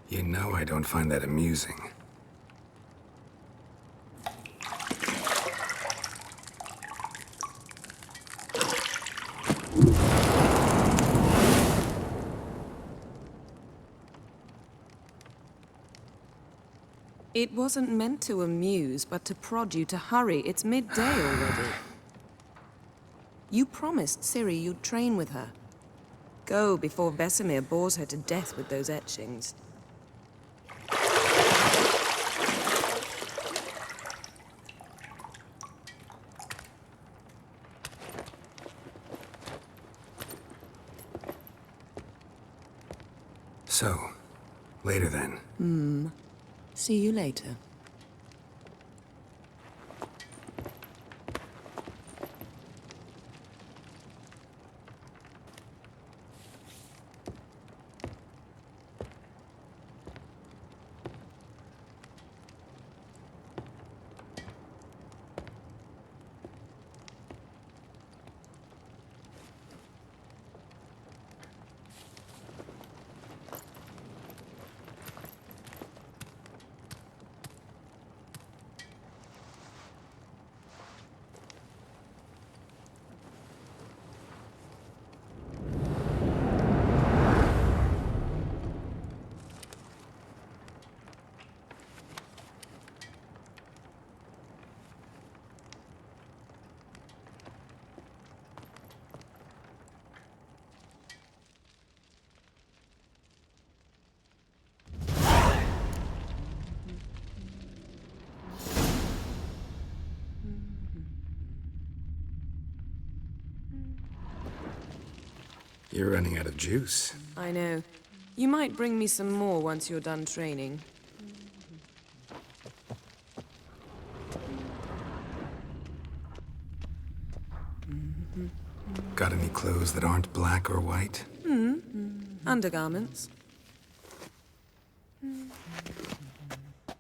You know I don't find that amusing. It wasn't meant to amuse, but to prod you to hurry. It's midday already. You promised Ciri you'd train with her. Go before Vesemir bores her to death with those etchings. So, later then. See you later. You're running out of juice. I know. You might bring me some more once you're done training. Got any clothes that aren't black or white? Undergarments.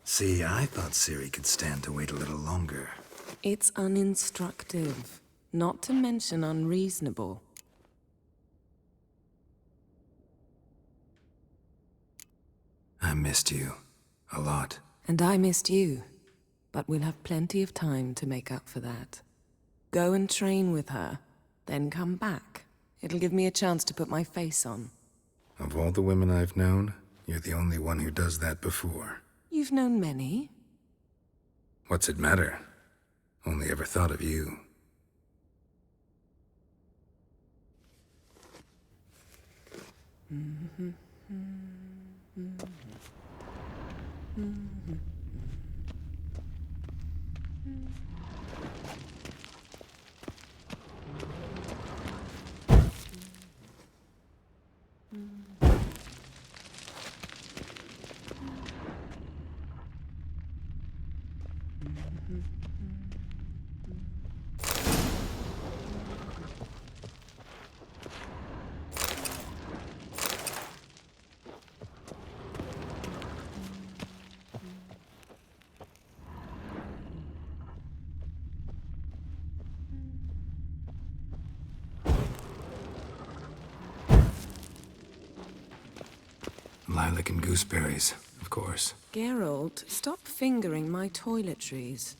See, I thought Ciri could stand to wait a little longer. It's uninstructive, not to mention unreasonable. I missed you. A lot. And I missed you. But we'll have plenty of time to make up for that. Go and train with her, then come back. It'll give me a chance to put my face on. Of all the women I've known, you're the only one who does that before. You've known many. What's it matter? Only ever thought of you. Lilac and gooseberries, of course. Geralt, stop fingering my toiletries.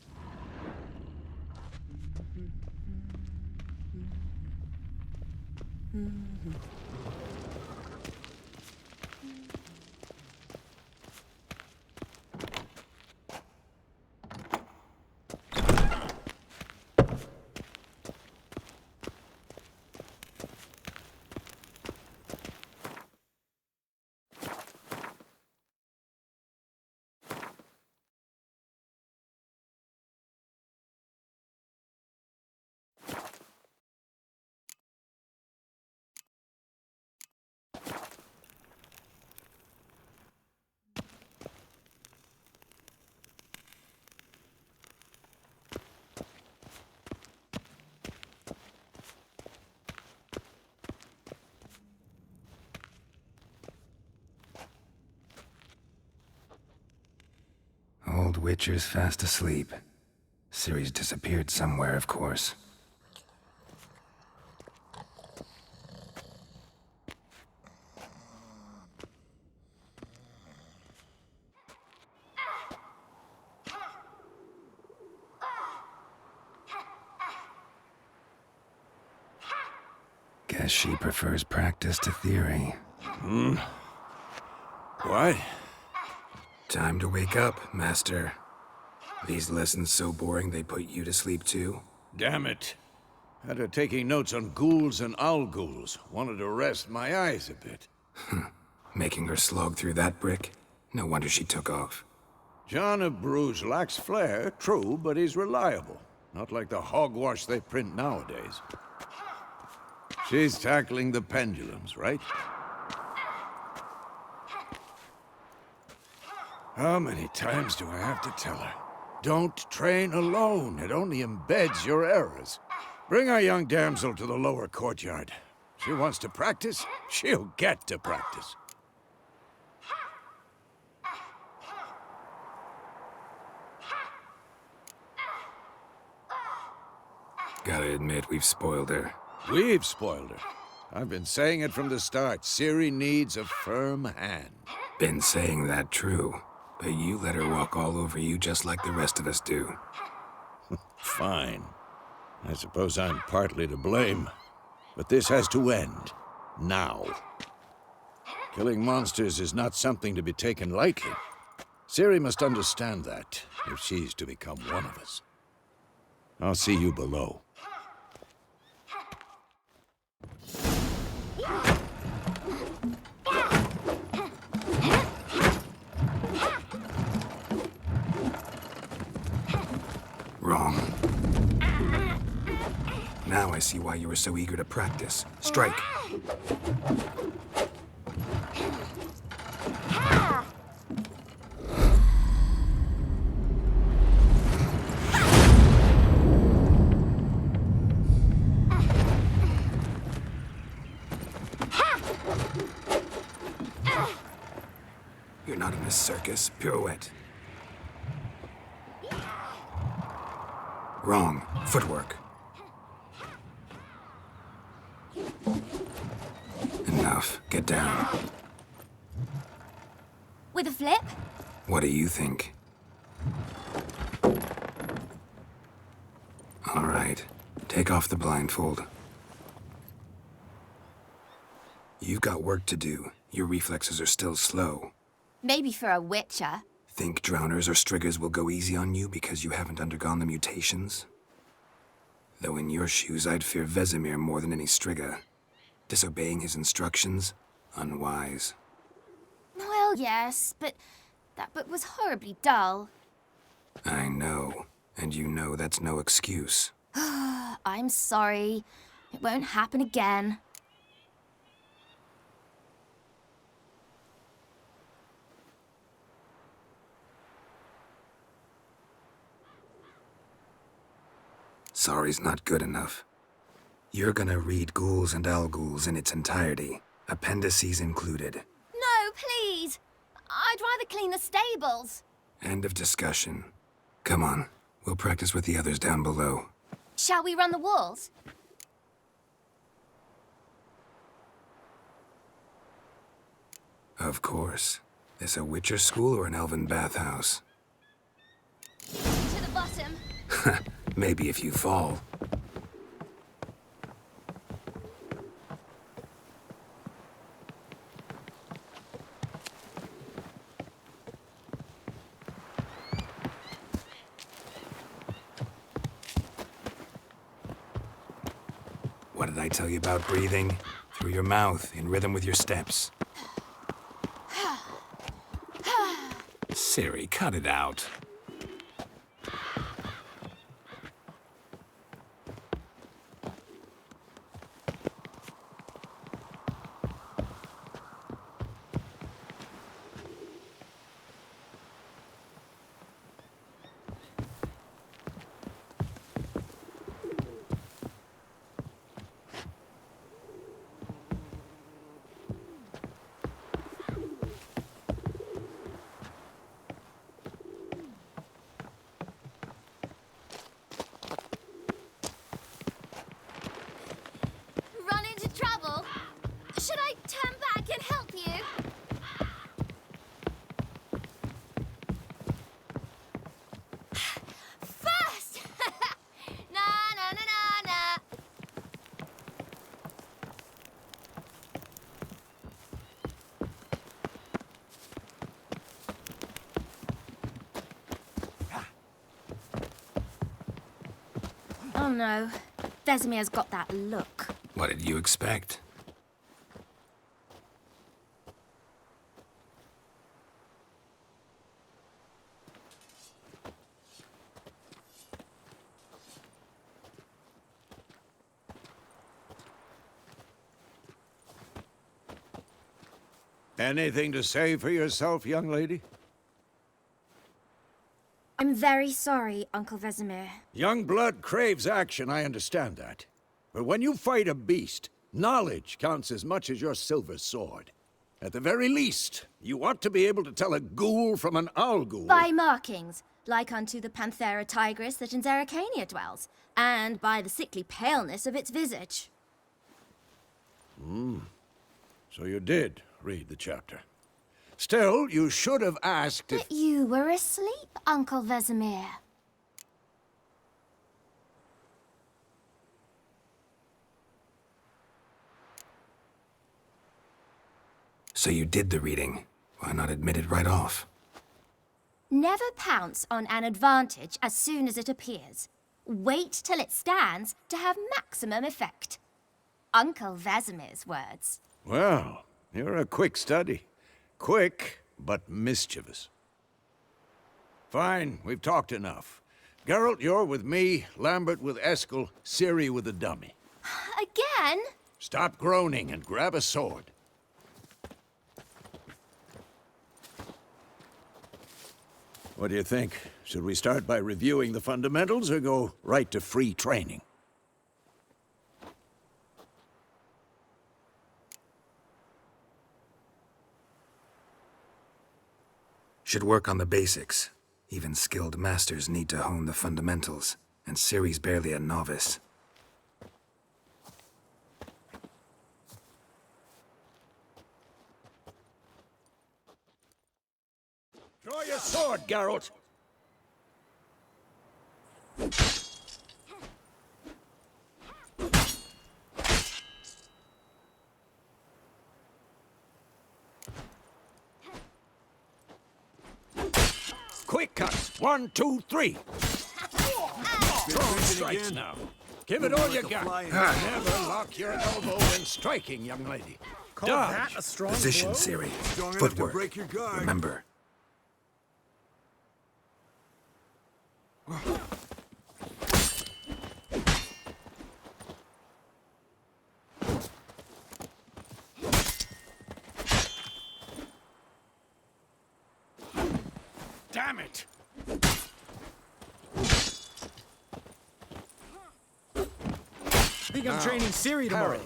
Old Witcher's fast asleep. Ciri's disappeared somewhere, of course. Guess she prefers practice to theory. What? Time to wake up, Master. These lessons so boring they put you to sleep too? Damn it. Had her taking notes on ghouls and owl-ghouls. Wanted to rest my eyes a bit. Making her slog through that brick? No wonder she took off. John of Bruges lacks flair, true, but he's reliable. Not like the hogwash they print nowadays. She's tackling the pendulums, right? How many times do I have to tell her? Don't train alone. It only embeds your errors. Bring our young damsel to the lower courtyard. She wants to practice, she'll get to practice. Gotta admit, we've spoiled her. We've spoiled her. I've been saying it from the start. Ciri needs a firm hand. Been saying that true, but you let her walk all over you just like the rest of us do. Fine. I suppose I'm partly to blame. But this has to end. Now. Killing monsters is not something to be taken lightly. Ciri must understand that, if she's to become one of us. I'll see you below. Wrong. Now I see why you were so eager to practice. Strike. You're not in a circus. Pirouette. Wrong. Footwork. Enough. Get down. With a flip? What do you think? All right. Take off the blindfold. You've got work to do. Your reflexes are still slow. Maybe for a witcher. Think drowners or striggers will go easy on you because you haven't undergone the mutations? Though in your shoes, I'd fear Vesemir more than any strigger. Disobeying his instructions? Unwise. Well, yes, but that book was horribly dull. I know. And you know that's no excuse. I'm sorry. It won't happen again. Sorry's not good enough. You're gonna read Ghouls and Owl-Ghouls in its entirety, appendices included. No, please! I'd rather clean the stables. End of discussion. Come on, we'll practice with the others down below. Shall we run the walls? Of course. This a Witcher school or an elven bathhouse? To the bottom. Maybe if you fall. What did I tell you about breathing? Through your mouth, in rhythm with your steps. Ciri, cut it out. Oh no. Vesemir's got that look. What did you expect? Anything to say for yourself, young lady? I'm very sorry, Uncle Vesemir. Young blood craves action, I understand that. But when you fight a beast, knowledge counts as much as your silver sword. At the very least, you ought to be able to tell a ghoul from an owl ghoul. By markings, like unto the Panthera tigris that in Zerrikania dwells, and by the sickly paleness of its visage. So you did read the chapter. Still, you should have asked if... But you were asleep, Uncle Vesemir. So you did the reading. Why not admit it right off? Never pounce on an advantage as soon as it appears. Wait till it stands to have maximum effect. Uncle Vesemir's words. Well, you're a quick study. Quick, but mischievous. Fine, we've talked enough. Geralt, you're with me, Lambert with Eskel, Ciri with the dummy. Again? Stop groaning and grab a sword. What do you think? Should we start by reviewing the fundamentals or go right to free training? Should work on the basics. Even skilled masters need to hone the fundamentals, and Ciri's barely a novice. Draw your sword, Geralt! Quick cuts! 1, 2, 3! Strong strikes now. Give it all you got. Never lock your elbow when striking, young lady. Dodge. Position, Ciri. Footwork. Remember. Damn it! I think I'm training Ciri tomorrow.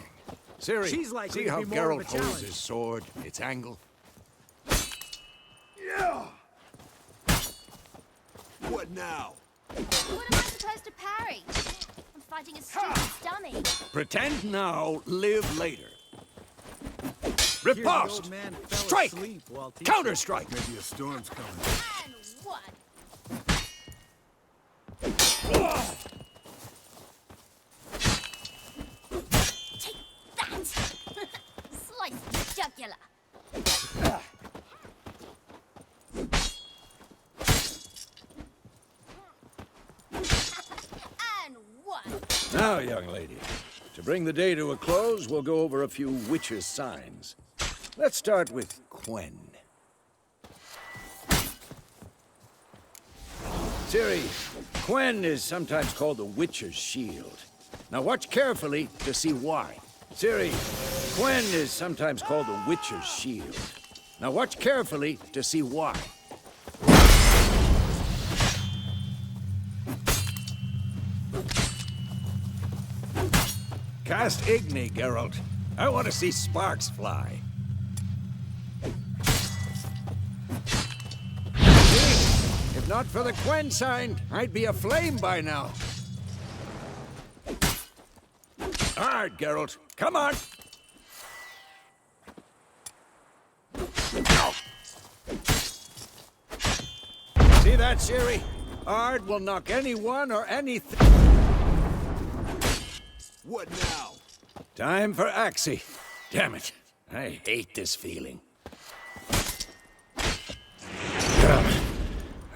Ciri, She's likely see to how be more of a Geralt holds challenge. his sword, its angle? What now? What am I supposed to parry? I'm fighting a stupid dummy. Pretend now, live later. Hear the Riposte! old man fell Strike! asleep while teaching. Counter-strike! Maybe a storm's coming. And one. Take that! Slice the jugular. And one. Now, young lady, to bring the day to a close, we'll go over a few witches' signs. Let's start with Quen. Ciri, Quen is sometimes called the Witcher's Shield. Now watch carefully to see why. Ciri, Quen is sometimes called the Witcher's Shield. Now watch carefully to see why. Cast Igni, Geralt. I want to see sparks fly. See? If not for the Quen sign, I'd be aflame by now. Hard, Geralt. Come on! See that, Ciri? Ard will knock anyone or anything. What now? Time for Axie. Damn it. I hate this feeling.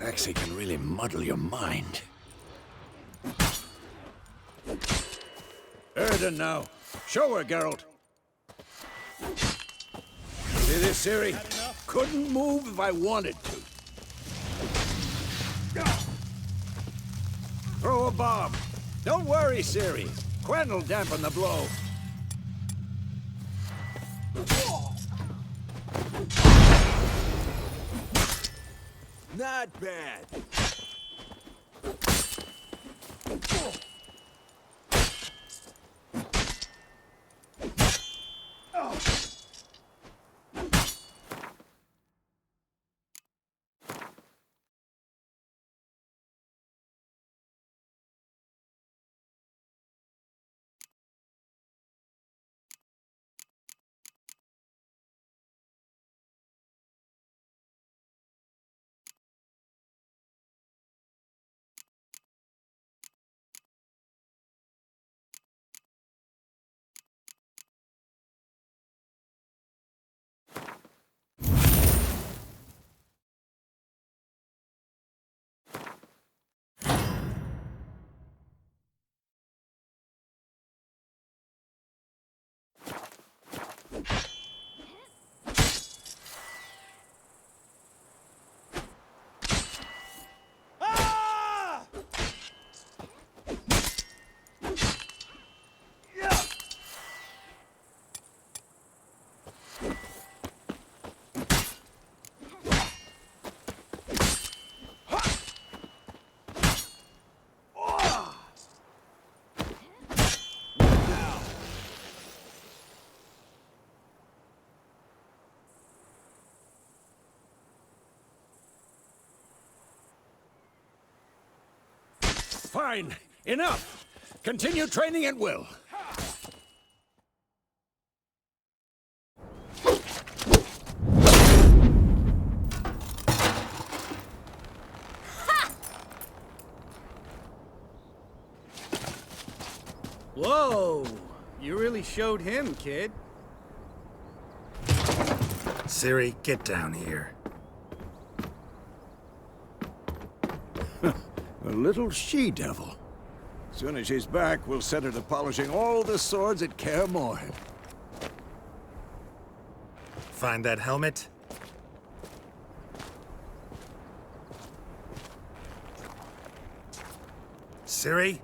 Axie can really muddle your mind. Sheridan now. Show her, Geralt. See this, Ciri? Couldn't move if I wanted to. Throw a bomb. Don't worry, Ciri. Quen will dampen the blow. Not bad. Fine. Enough. Continue training at will. Whoa! You really showed him, kid. Ciri, get down here. A little she-devil. Soon as she's back, we'll set her to polishing all the swords at Kaer Morhen. Find that helmet? Ciri?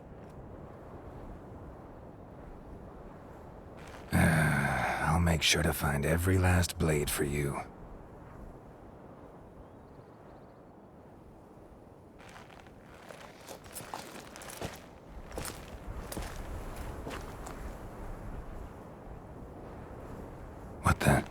I'll make sure to find every last blade for you. What the?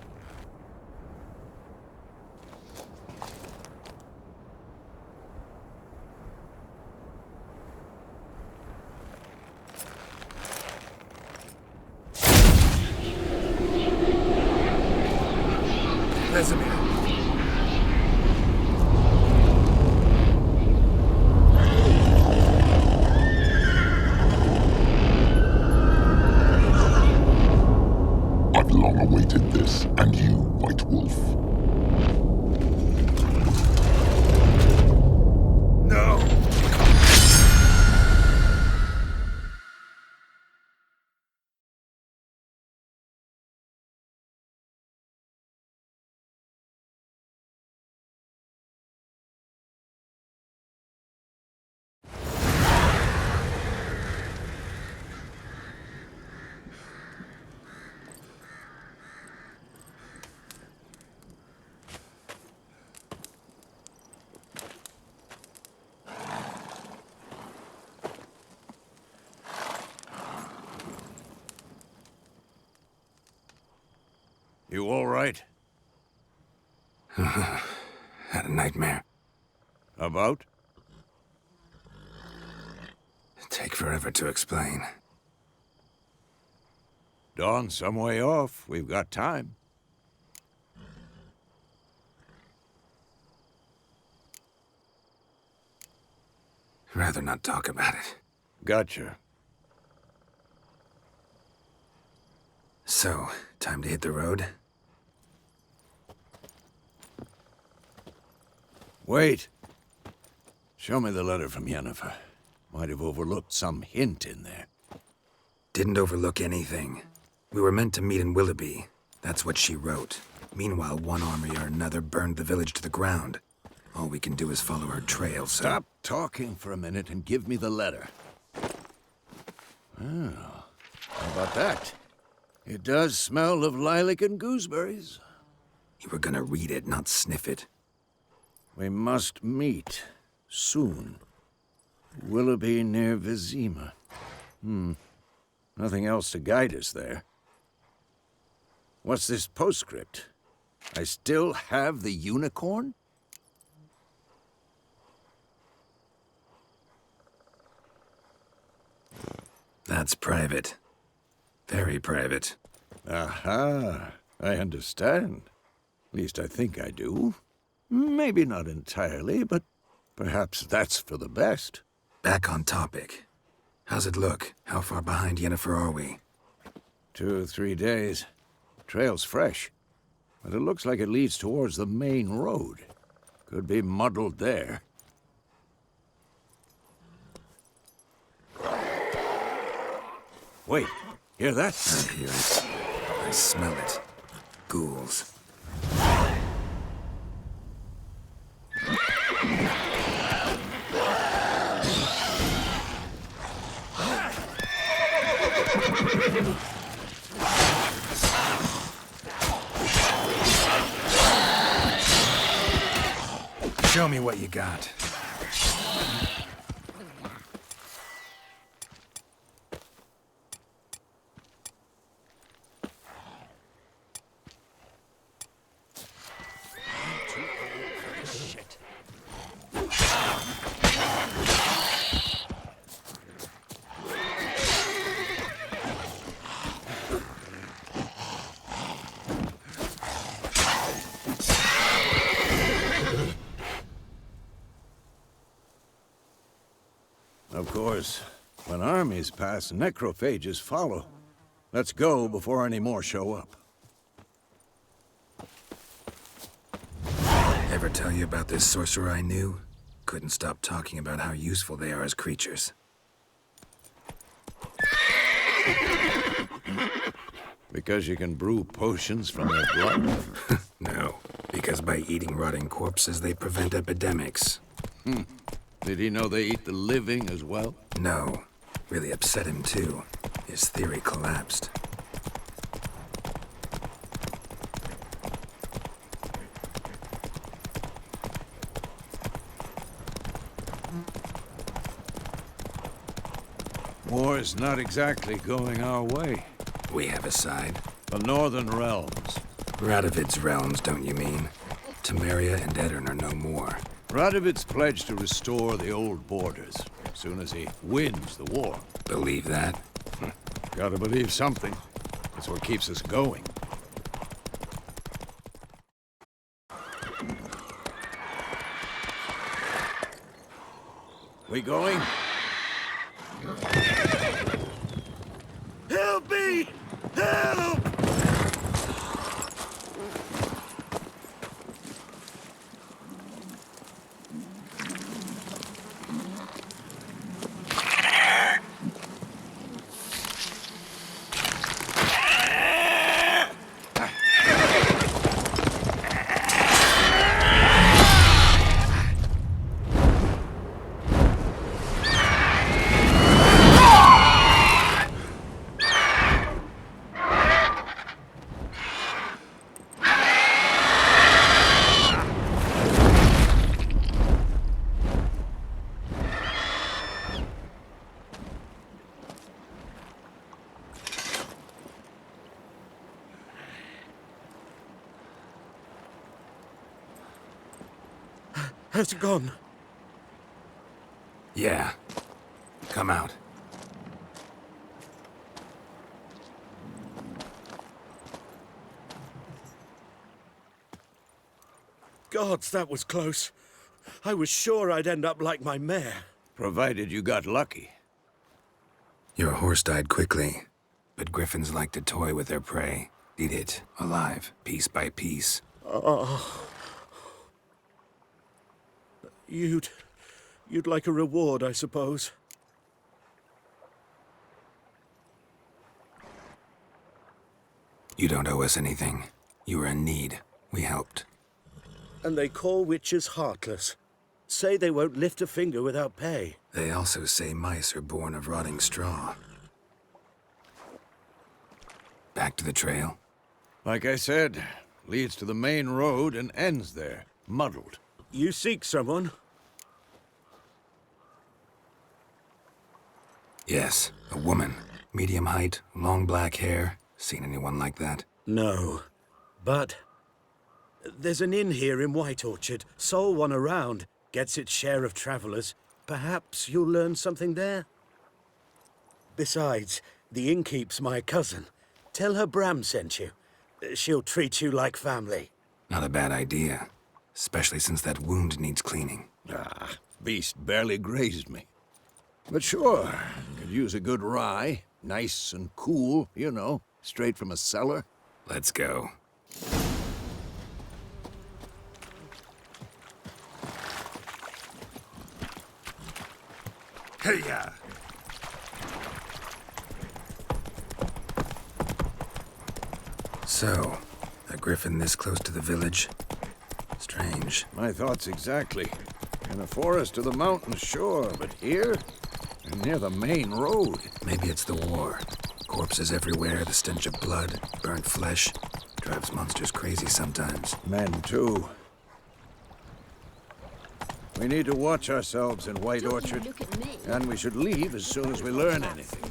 Vesemir. I've long awaited this, and you, White Wolf. No! You all right? Had a nightmare. About? Take forever to explain. Dawn's some way off. We've got time. Rather not talk about it. Gotcha. So, time to hit the road? Wait. Show me the letter from Yennefer. Might have overlooked some hint in there. Didn't overlook anything. We were meant to meet in Willoughby. That's what she wrote. Meanwhile, one army or another burned the village to the ground. All we can do is follow her trail, so... Stop talking for a minute and give me the letter. Oh, how about that? It does smell of lilac and gooseberries. You were gonna read it, not sniff it. We must meet soon. Willoughby near Vizima. Nothing else to guide us there. What's this postscript? I still have the unicorn? That's private. Very private. Aha, I understand. At least I think I do. Maybe not entirely, but perhaps that's for the best. Back on topic. How's it look? How far behind Yennefer are we? 2 or 3 days. Trail's fresh, but it looks like it leads towards the main road. Could be muddled there. Wait, hear that? I hear it. I smell it. Ghouls. Show me what you got. Of course, when armies pass, necrophages follow. Let's go before any more show up. Ever tell you about this sorcerer I knew? Couldn't stop talking about how useful they are as creatures. Because you can brew potions from their blood? No, because by eating rotting corpses, they prevent epidemics. Did he know they eat the living as well? No. Really upset him, too. His theory collapsed. War's not exactly going our way. We have a side. The Northern Realms. Radovid's realms, don't you mean? Temeria and Edirn are no more. Radovid's pledged to restore the old borders as soon as he wins the war. Believe that? Gotta believe something. It's what keeps us going. We going? Help me! Help! Has it gone? Yeah. Come out. Gods, that was close. I was sure I'd end up like my mare. Provided you got lucky. Your horse died quickly, but griffins like to toy with their prey. Eat it, alive, piece by piece. Oh. You'd like a reward, I suppose. You don't owe us anything. You were in need. We helped. And they call witches heartless. Say they won't lift a finger without pay. They also say mice are born of rotting straw. Back to the trail? Like I said, leads to the main road and ends there, muddled. You seek someone? Yes, a woman. Medium height, long black hair. Seen anyone like that? No. But there's an inn here in White Orchard. Sole one around. Gets its share of travelers. Perhaps you'll learn something there? Besides, the innkeep's my cousin. Tell her Bram sent you. She'll treat you like family. Not a bad idea. Especially since that wound needs cleaning. Ah, beast barely grazed me. But sure, could use a good rye. Nice and cool, you know, straight from a cellar. Let's go. Hey-ya! So, a griffin this close to the village? Strange. My thoughts exactly. In a forest or the mountains, sure, but here? And near the main road. Maybe it's the war. Corpses everywhere, the stench of blood, burnt flesh. Drives monsters crazy sometimes. Men, too. We need to watch ourselves in White Orchard. Look at me. And we should leave as soon as we learn anything.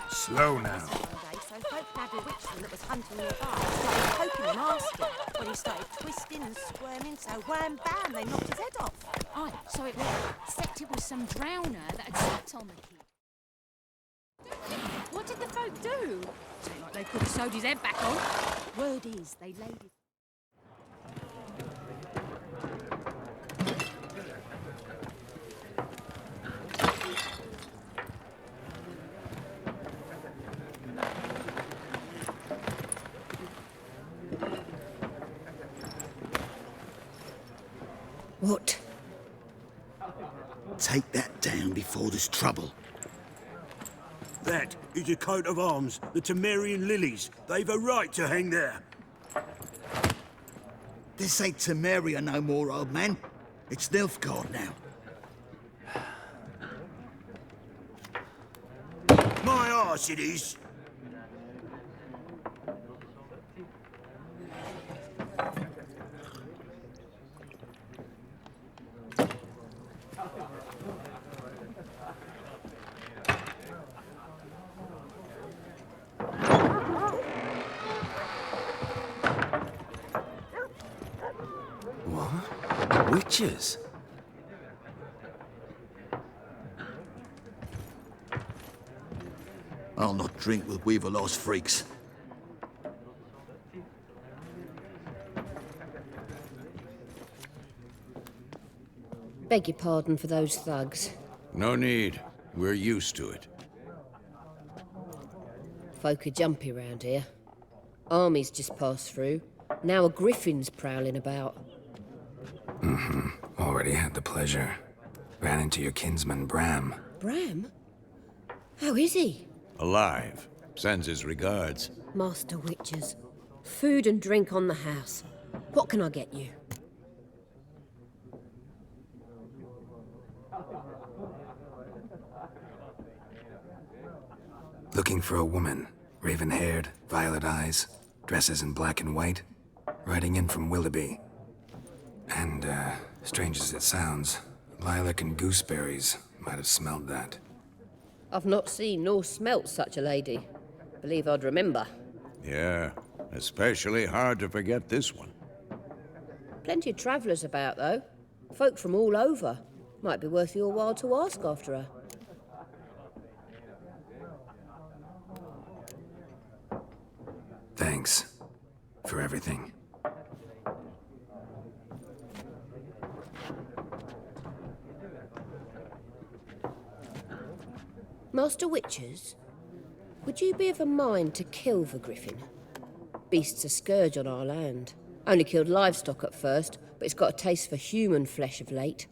Slow now. So folk had a witchman that was hunting nearby. Started poking and asking. When he started twisting and squirming, so wham bam, they knocked his head off. Aye, so it was. Except it was some drowner that had sat on the kid. What did the folk do? Seemed like they could have sewed his head back on. Word is, they laid it. What? Take that down before there's trouble. That is a coat of arms, the Temerian lilies. They've a right to hang there. This ain't Temeria no more, old man. It's Nilfgaard now. My arse it is. What? Witches? I'll not drink with Weaver-lost freaks. Beg your pardon for those thugs. No need. We're used to it. Folk are jumpy round here. Armies just passed through. Now a griffin's prowling about. Already had the pleasure. Ran into your kinsman, Bram. Bram? How is he? Alive. Sends his regards. Master Witches. Food and drink on the house. What can I get you? Looking for a woman. Raven-haired, violet eyes, dresses in black and white. Riding in from Willoughby. And, strange as it sounds, lilac and gooseberries might have smelled that. I've not seen nor smelt such a lady. Believe I'd remember. Yeah, especially hard to forget this one. Plenty of travellers about, though. Folk from all over. Might be worth your while to ask after her. Thanks. For everything. Master Witches, would you be of a mind to kill the griffin? Beast's a scourge on our land. Only killed livestock at first, but it's got a taste for human flesh of late.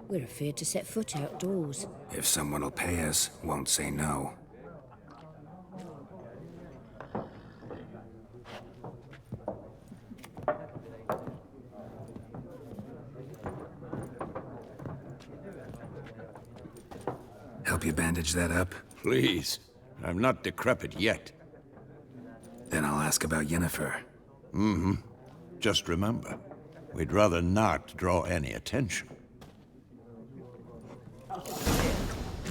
We're afeard to set foot outdoors. If someone will pay us, won't say no. Help you bandage that up? Please. I'm not decrepit yet. Then I'll ask about Yennefer. Just remember, we'd rather not draw any attention.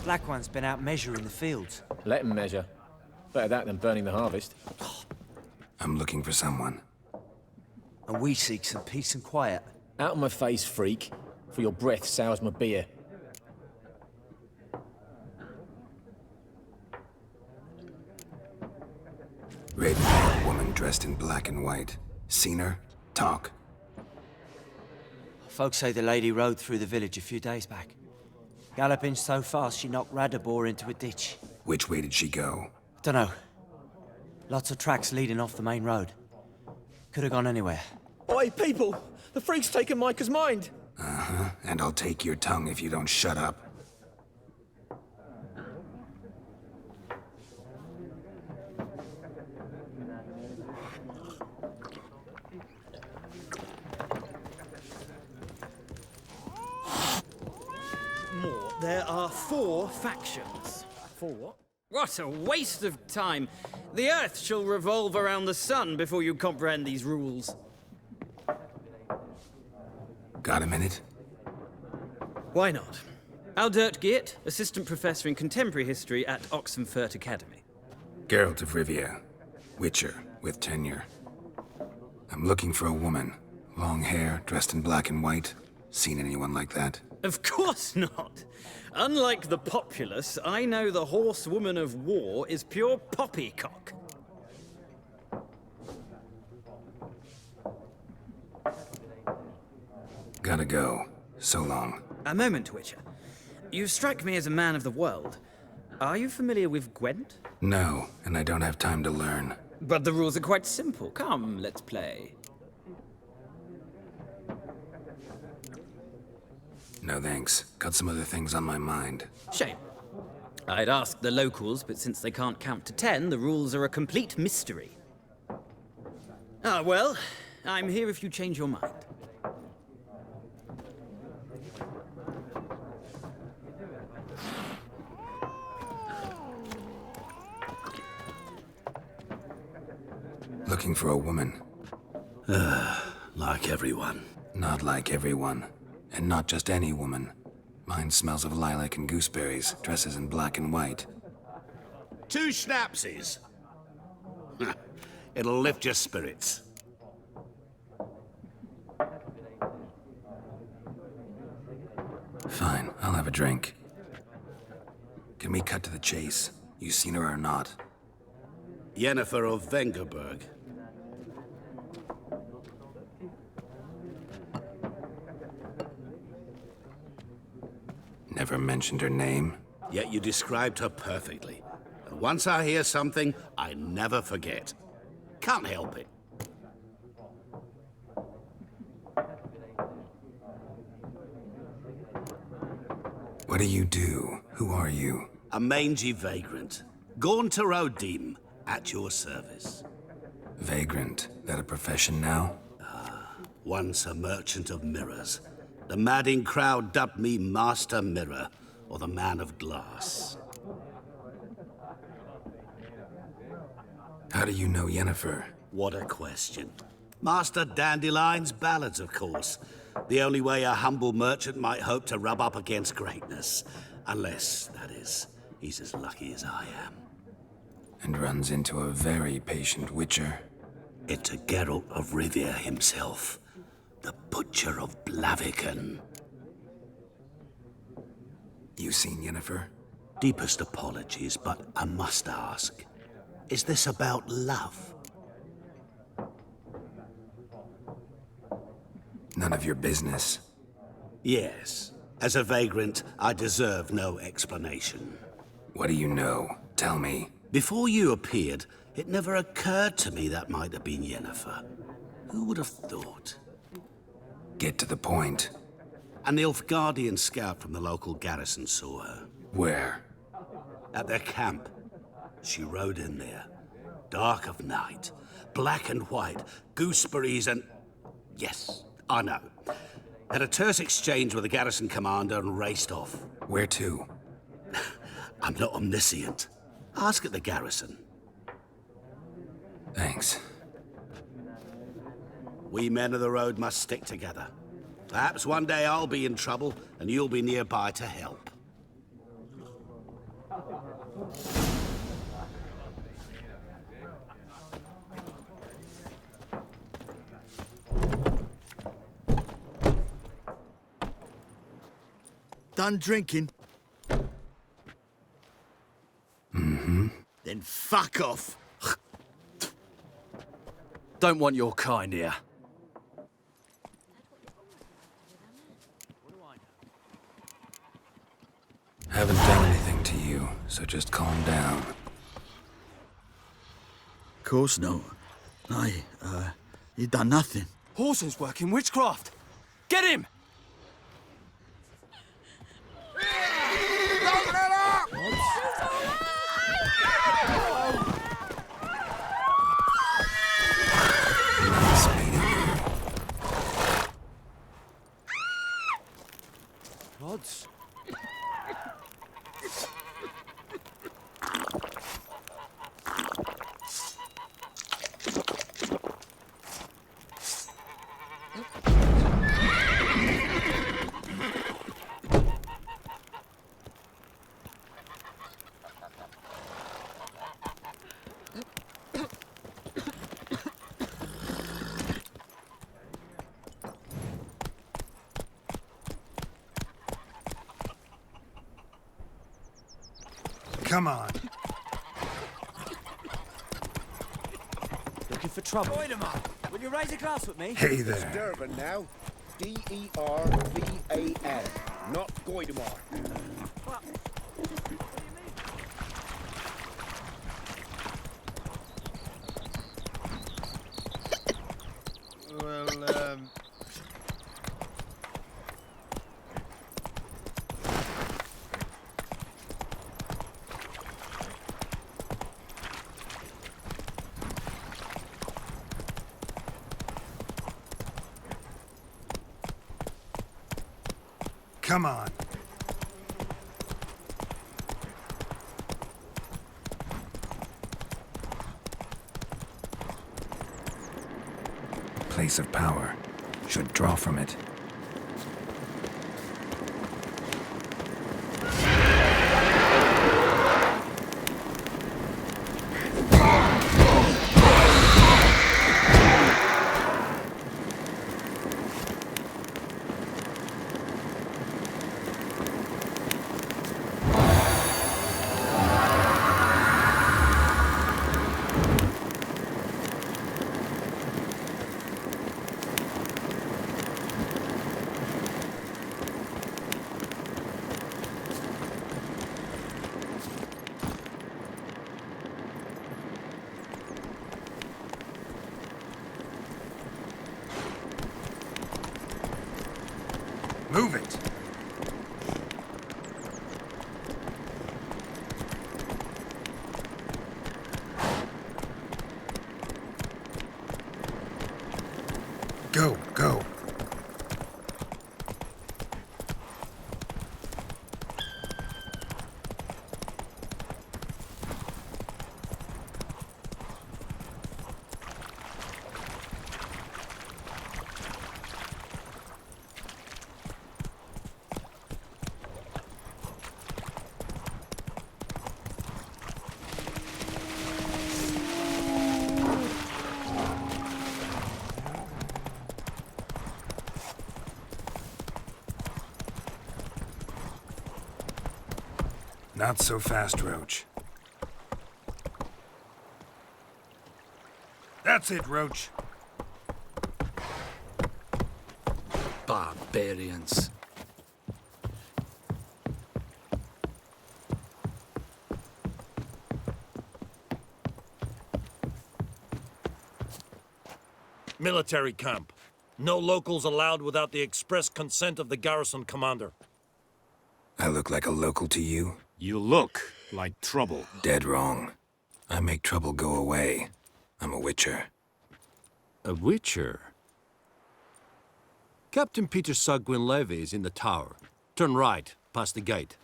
Black One's been out measuring the fields. Let him measure. Better that than burning the harvest. I'm looking for someone. And we seek some peace and quiet. Out of my face, freak. For your breath sours my beer. Raven, woman dressed in black and white. Seen her? Talk. Folks say the lady rode through the village a few days back. Galloping so fast she knocked Radabor into a ditch. Which way did she go? Dunno. Lots of tracks leading off the main road. Could have gone anywhere. Oi, people! The freak's taken Micah's mind! Uh-huh, and I'll take your tongue if you don't shut up. There are 4 factions. 4 what? What a waste of time! The Earth shall revolve around the sun before you comprehend these rules. Got a minute? Why not? Aldert Geert, Assistant Professor in Contemporary History at Oxenfurt Academy. Geralt of Rivia. Witcher, with tenure. I'm looking for a woman. Long hair, dressed in black and white. Seen anyone like that? Of course not! Unlike the populace, I know the horsewoman of war is pure poppycock. Gotta go. So long. A moment, Witcher. You strike me as a man of the world. Are you familiar with Gwent? No, and I don't have time to learn. But the rules are quite simple. Come, let's play. No thanks. Got some other things on my mind. Shame. I'd ask the locals, but since they can't count to 10, the rules are a complete mystery. Ah, well, I'm here if you change your mind. Looking for a woman. Like everyone. Not like everyone. And not just any woman. Mine smells of lilac and gooseberries, dresses in black and white. 2 schnapsies. It'll lift your spirits. Fine, I'll have a drink. Can we cut to the chase? You seen her or not? Yennefer of Vengerberg. Never mentioned her name. Yet you described her perfectly. And once I hear something, I never forget. Can't help it. What do you do? Who are you? A mangy vagrant. Gaunt to Odim, at your service. Vagrant. That a profession now? Once a merchant of mirrors. The madding crowd dubbed me Master Mirror, or the Man of Glass. How do you know Yennefer? What a question. Master Dandelion's ballads, of course. The only way a humble merchant might hope to rub up against greatness. Unless, that is, he's as lucky as I am. And runs into a very patient witcher. It's a Geralt of Rivia himself. The Butcher of Blaviken. You seen Yennefer? Deepest apologies, but I must ask. Is this about love? None of your business. Yes. As a vagrant, I deserve no explanation. What do you know? Tell me. Before you appeared, it never occurred to me that might have been Yennefer. Who would have thought? Get to the point. An Nilfgaardian scout from the local garrison saw her. Where? At their camp. She rode in there. Dark of night. Black and white. Gooseberries and... Yes, I know. Had a terse exchange with the garrison commander and raced off. Where to? I'm not omniscient. Ask at the garrison. Thanks. We men of the road must stick together. Perhaps one day I'll be in trouble, and you'll be nearby to help. Done drinking? Mm-hmm. Then fuck off. Don't want your kind here. Haven't done anything to you, so just calm down. Course no. You done nothing. Horson's working witchcraft. Get him! Don't let up! Rods. Come on. Looking for trouble. Will you raise a glass with me? Hey there. It's Durban now. D-E-R-V-A-N. Not Goidemar. Well, Come on. Place of power. Should draw from it. Move it! Go, go. Not so fast, Roach. That's it, Roach. Barbarians. Military camp. No locals allowed without the express consent of the garrison commander. I look like a local to you? You look like trouble. Dead wrong. I make trouble go away. I'm a witcher. A witcher? Captain Peter Sagwin Levy is in the tower. Turn right, past the gate.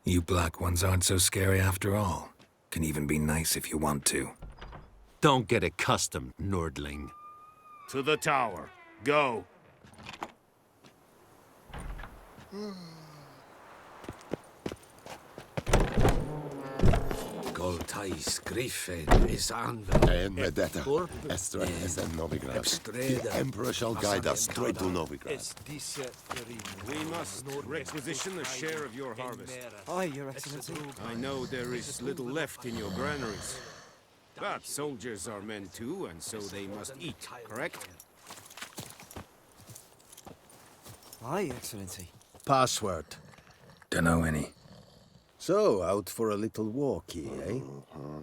You black ones aren't so scary after all. Can even be nice if you want to. Don't get accustomed, Nordling. To the tower. Go. Goltais Griffin is anvil. And Medetta, Estra is in Novigrad. The Emperor shall guide us straight to Novigrad. We must requisition a share of your harvest. Aye, Your Excellency. I know there is little left in your granaries. But soldiers are men too, and so they must eat, correct? Aye, Your Excellency. Password. Dunno any. So, out for a little walkie, eh?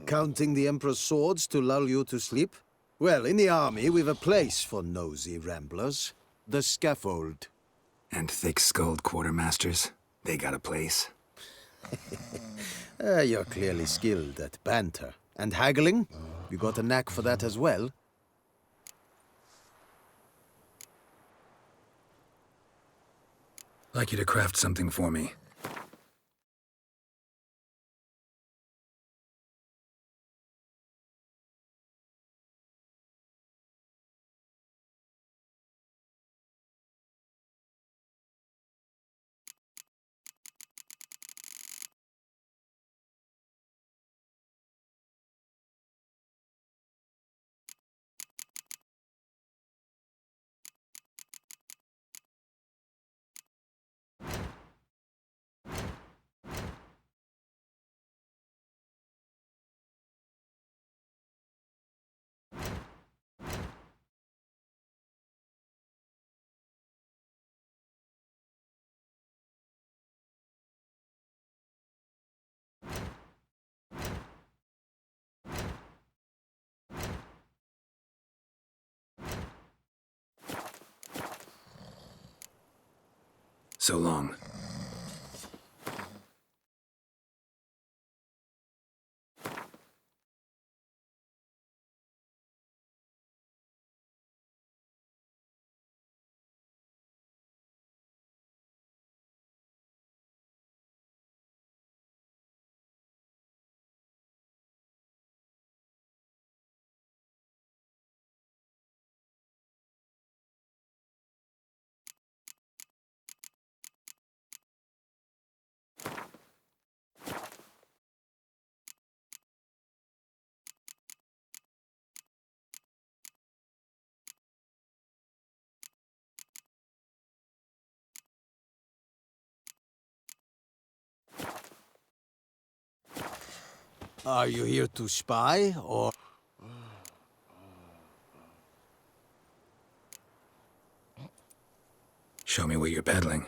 Counting the Emperor's swords to lull you to sleep? Well, in the army, we've a place for nosy ramblers. The scaffold. And thick-skulled quartermasters. They got a place. You're clearly skilled at banter. And haggling? You got a knack for that as well? Like you to craft something for me. So long. Are you here to spy, or...? Show me what you're peddling.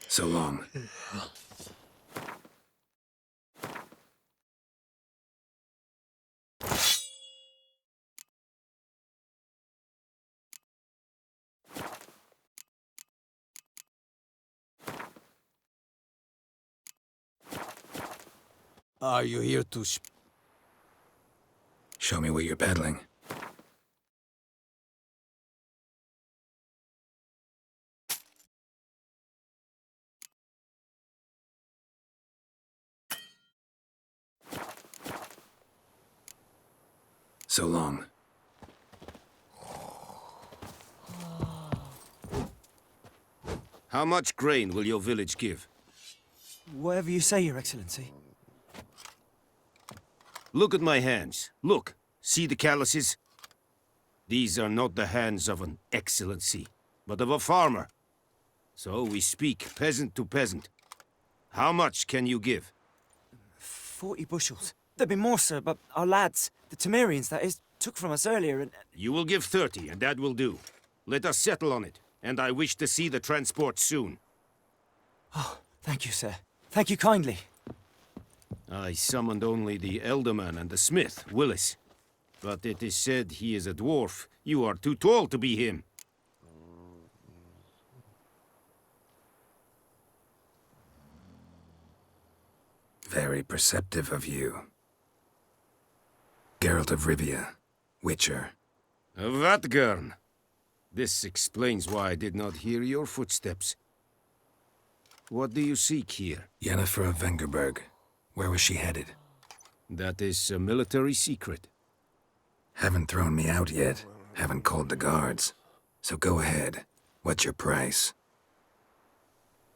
So long. Are you here to Show me what you're peddling. So long. How much grain will your village give? Whatever you say, Your Excellency. Look at my hands. Look. See the calluses? These are not the hands of an excellency, but of a farmer. So we speak peasant to peasant. How much can you give? 40 bushels. There'd be more, sir, but our lads, the Temerians, that is, took from us earlier and... You will give 30, and that will do. Let us settle on it, and I wish to see the transport soon. Oh, thank you, sir. Thank you kindly. I summoned only the Elderman and the smith, Willis. But it is said he is a dwarf. You are too tall to be him. Very perceptive of you. Geralt of Rivia, Witcher. Vatgern. This explains why I did not hear your footsteps. What do you seek here? Yennefer of Vengerberg. Where was she headed? That is a military secret. Haven't thrown me out yet. Haven't called the guards. So go ahead. What's your price?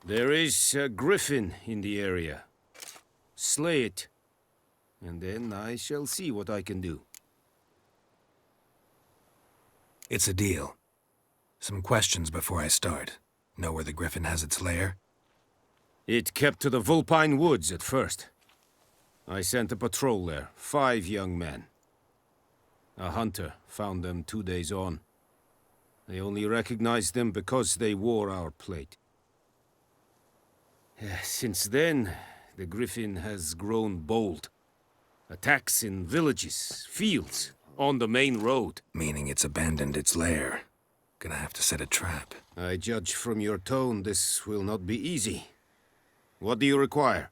There is a griffin in the area. Slay it, and then I shall see what I can do. It's a deal. Some questions before I start. Know where the griffin has its lair? It kept to the Vulpine Woods at first. I sent a patrol there, 5 young men. A hunter found them 2 days on. They only recognized them because they wore our plate. Since then, the griffin has grown bold. Attacks in villages, fields, on the main road. Meaning it's abandoned its lair. Gonna have to set a trap. I judge from your tone this will not be easy. What do you require?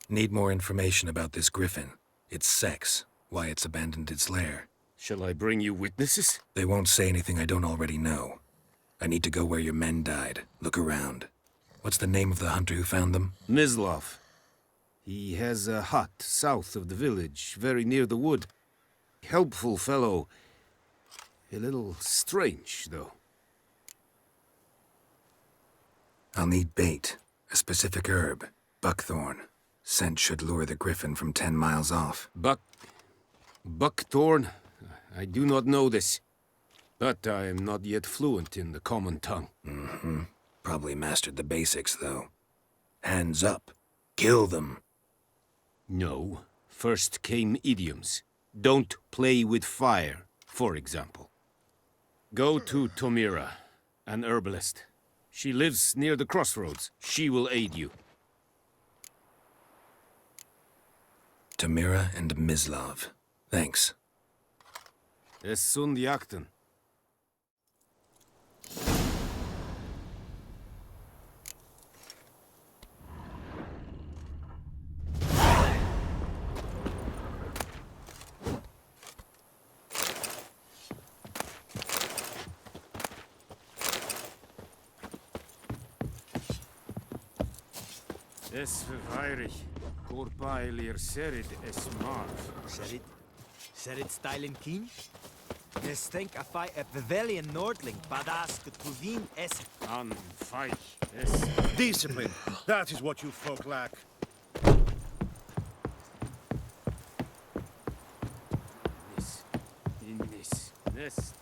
Need more information about this griffin. Its sex, why it's abandoned its lair. Shall I bring you witnesses? They won't say anything I don't already know. I need to go where your men died. Look around. What's the name of the hunter who found them? Mislav. He has a hut south of the village, very near the wood. Helpful fellow. A little strange, though. I'll need bait. A specific herb. Buckthorn. Scent should lure the griffin from 10 miles off. Buckthorn? I do not know this. But I am not yet fluent in the common tongue. Mm-hmm. Probably mastered the basics, though. Hands up. Kill them. No. First came idioms. Don't play with fire, for example. Go to Tomira, an herbalist. She lives near the crossroads. She will aid you. Tomira and Mislav. Thanks. Es sunt jakten. Es verweirig. Corpailir serid es marv. Serid stylen keen? Des think a fight at Pavilion Nordling, badass the Tuvin es. An feich es. Discipline. That is what you folk lack. This,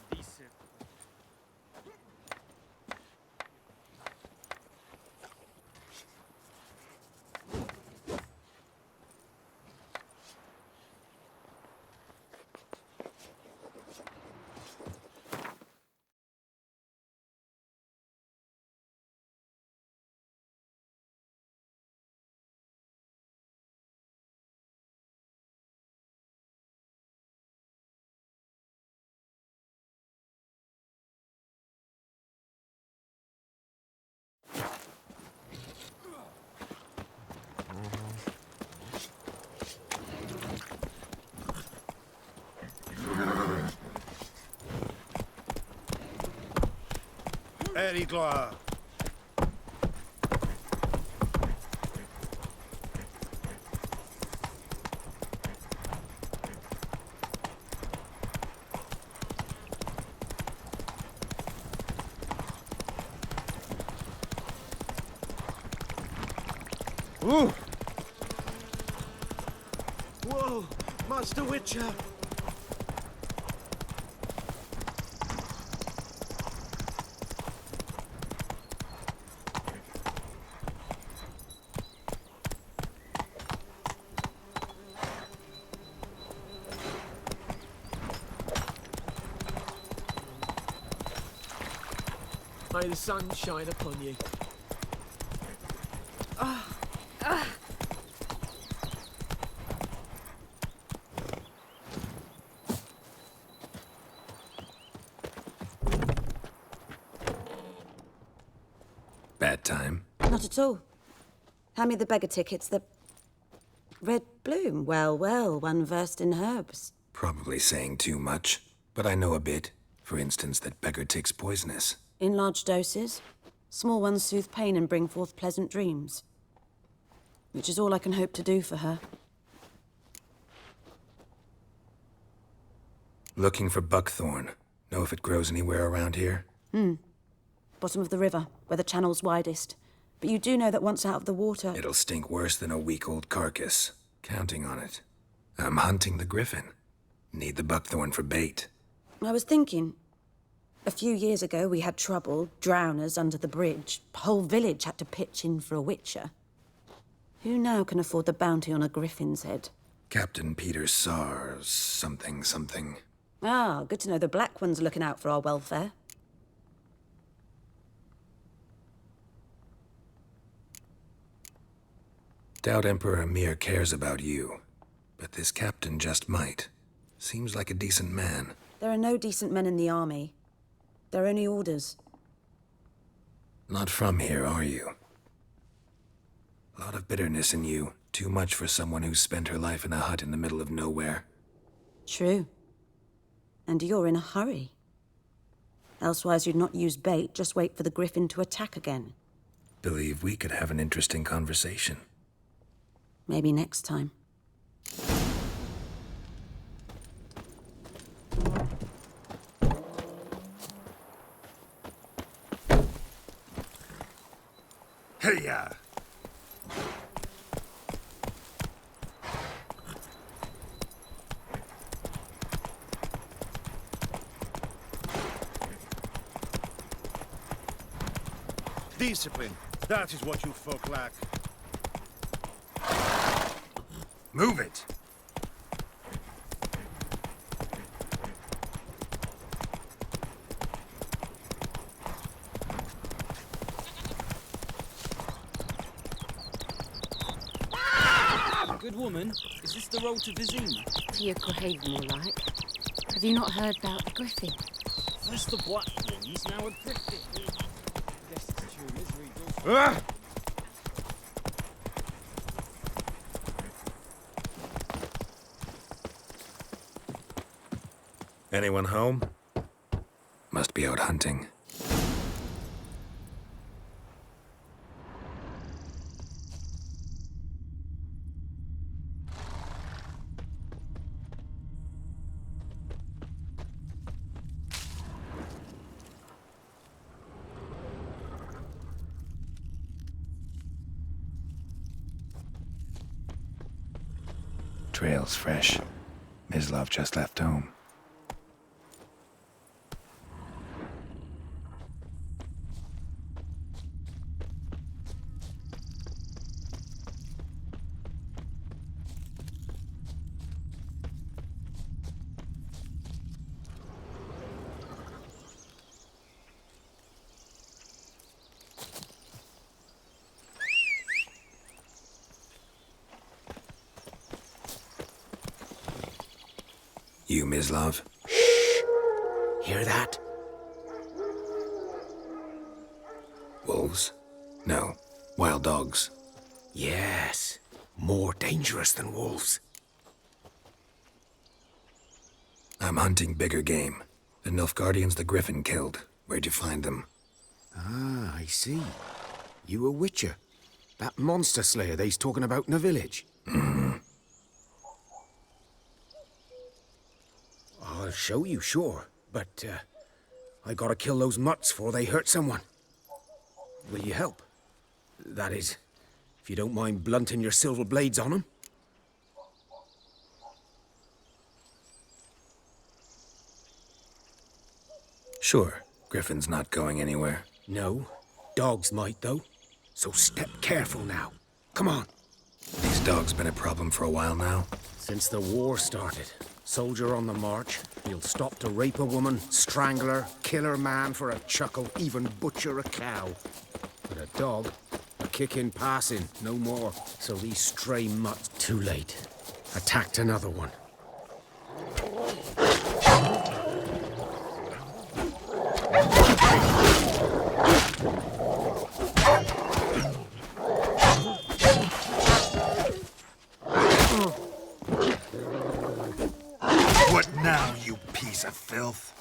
Erigla. Ooh. Whoa, Master Witcher! May the sun shine upon you. Bad time? Not at all. Hand me the beggar tickets, the... Red bloom. Well, well, one versed in herbs. Probably saying too much, but I know a bit. For instance, that beggar tick's poisonous. In large doses. Small ones soothe pain and bring forth pleasant dreams. Which is all I can hope to do for her. Looking for buckthorn. Know if it grows anywhere around here? Bottom of the river, where the channel's widest. But you do know that once out of the water... It'll stink worse than a week-old carcass. Counting on it. I'm hunting the griffin. Need the buckthorn for bait. I was thinking... A few years ago, we had trouble, drowners under the bridge. The whole village had to pitch in for a witcher. Who now can afford the bounty on a griffin's head? Captain Peter Sars, something. Ah, good to know the Black One's looking out for our welfare. Doubt Emperor Emir cares about you. But this captain just might. Seems like a decent man. There are no decent men in the army. They're only orders. Not from here, are you? A lot of bitterness in you. Too much for someone who's spent her life in a hut in the middle of nowhere. True. And you're in a hurry. Elsewise you'd not use bait, just wait for the griffin to attack again. Believe we could have an interesting conversation. Maybe next time. Hey-ya! Discipline. That is what you folk lack. Move it! Good woman, is this the road to Vizima? To your grave, more like. Have you not heard about the griffin? First the black ones, now a griffin. Guess it's true misery does. Ah! Anyone home? Must be out hunting. Trail's fresh. Mislav just left home. You, Mislav? Hear that? Wolves? No. Wild dogs. Yes. More dangerous than wolves. I'm hunting bigger game. The Nilfgaardians the Griffin killed. Where'd you find them? Ah, I see. You a witcher. That monster slayer they's talking about in the village. I'll show you, sure. But, I gotta kill those mutts before they hurt someone. Will you help? That is, If you don't mind blunting your silver blades on him. Sure, Griffin's not going anywhere. No, dogs might though. So step careful now. Come on. These dogs been a problem for a while now? Since the war started. Soldier on the march, he'll stop to rape a woman, strangle her, kill her man for a chuckle, even butcher a cow. But a dog, a kick in passing, no more. So these stray mutts, too late, attacked another one. What now, you piece of filth?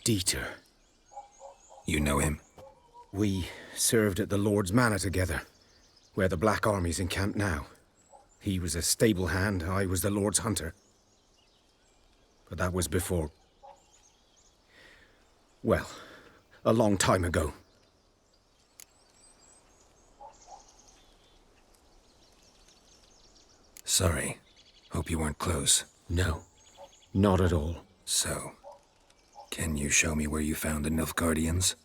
Dieter. You know him? We served at the Lord's Manor together, where the Black Army's encamped now. He was a stable hand, I was the Lord's hunter. But that was before... well, a long time ago. Sorry. Hope you weren't close. No, not at all. So, can you show me where you found the Nilfgaardians?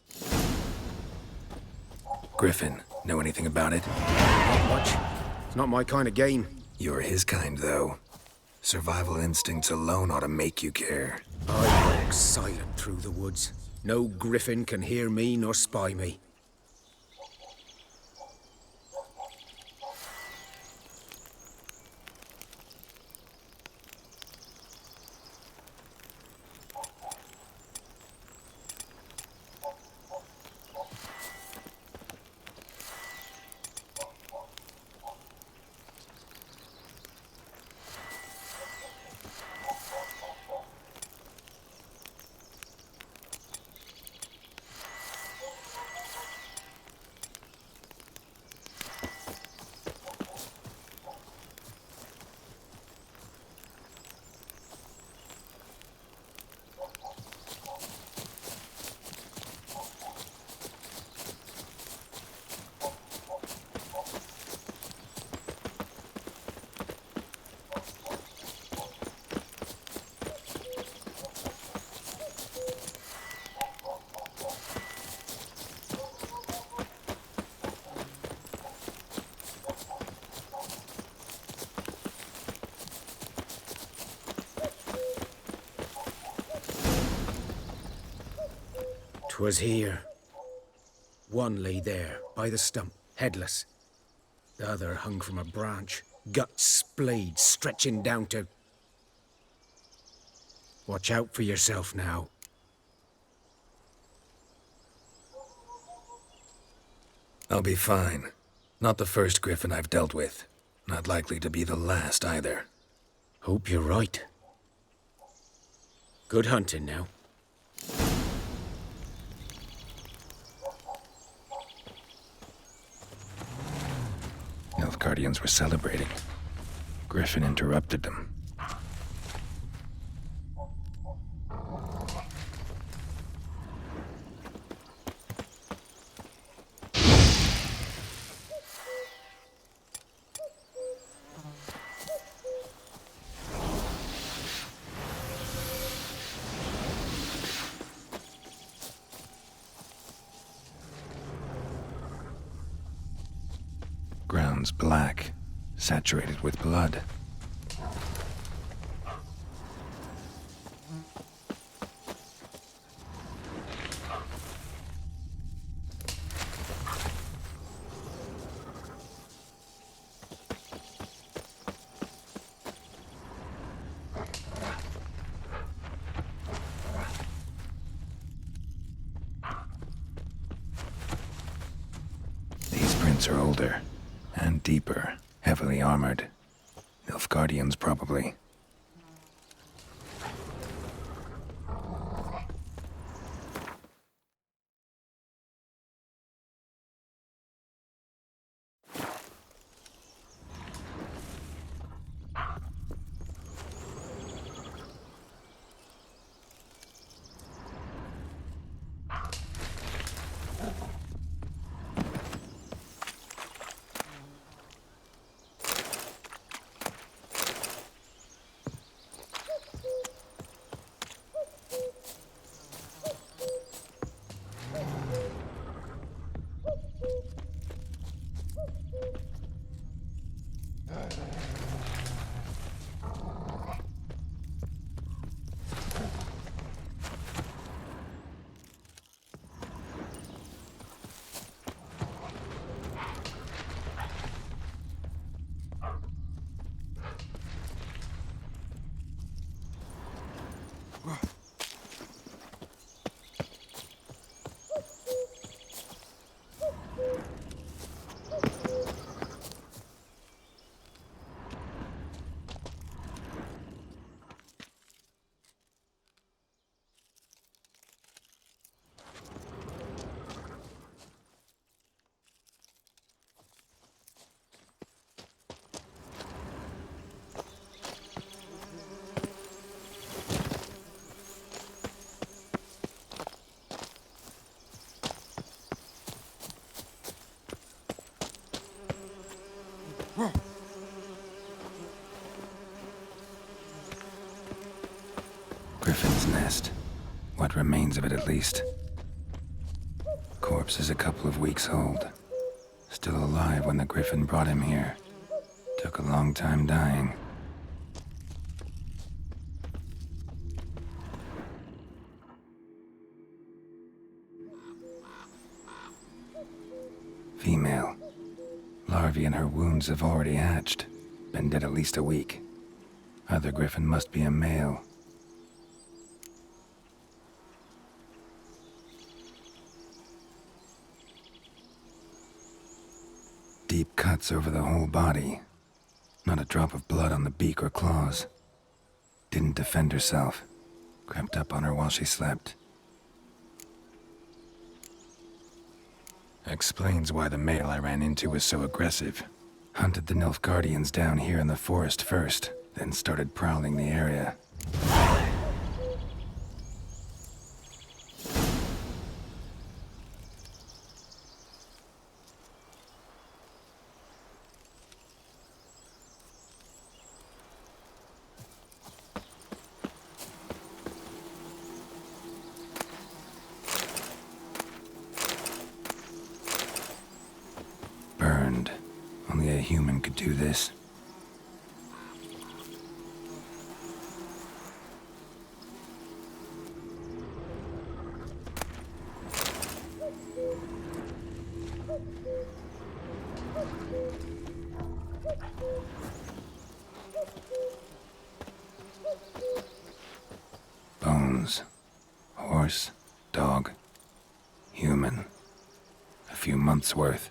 Griffin, know anything about it? Not much. It's not my kind of game. You're his kind, though. Survival instincts alone ought to make you care. I walk silent through the woods. No griffin can hear me nor spy me. "'Twas here. One lay there, by the stump, headless. The other hung from a branch, guts splayed, stretching down to... Watch out for yourself now." I'll be fine. Not the first griffin I've dealt with. Not likely to be the last, either. Hope you're right. Good hunting now. Nilfgaardians were celebrating. Griffin interrupted them. Ground's black, saturated with blood. Footprints are older and deeper, heavily armored. Nilfgaardians, probably. Griffin's nest. What remains of it, at least. Corpse is a couple of weeks old. Still alive when the Griffin brought him here. Took a long time dying. Female. Larvae in her wounds have already hatched. Been dead at least a week. Other Griffin must be a male. Deep cuts over the whole body. Not a drop of blood on the beak or claws. Didn't defend herself. Crept up on her while she slept. Explains why the male I ran into was so aggressive. Hunted the Nilfgaardians down here in the forest first, then started prowling the area. Burned. Only a human could do this. Bones. Horse, dog, human. A few months' worth.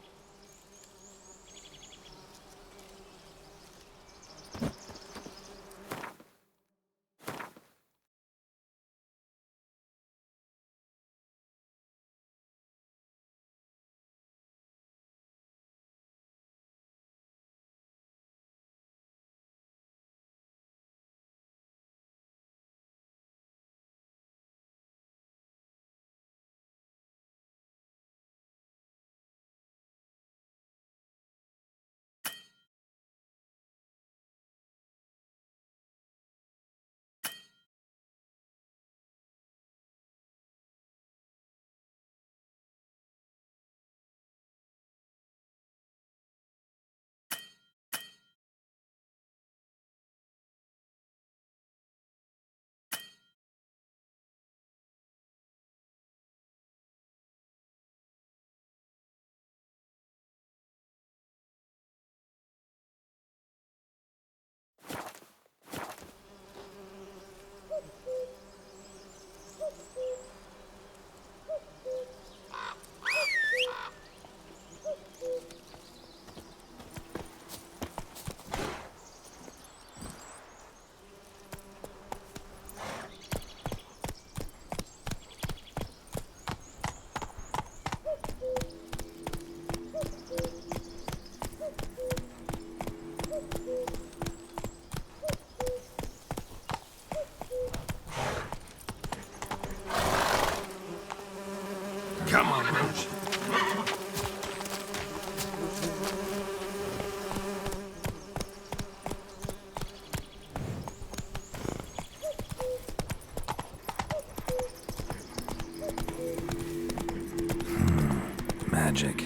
magic.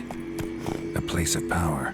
A place of power.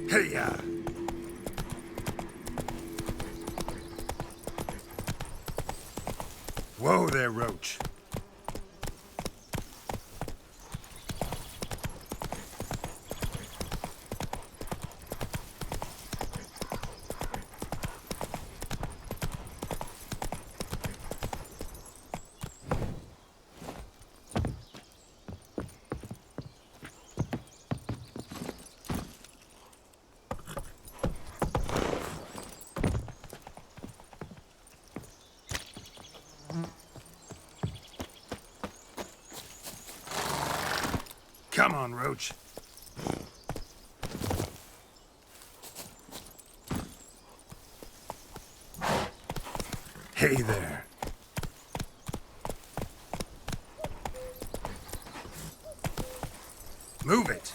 Hey-ya! Whoa there, Roach. Come on, Roach. Hey there. Move it.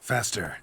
Faster.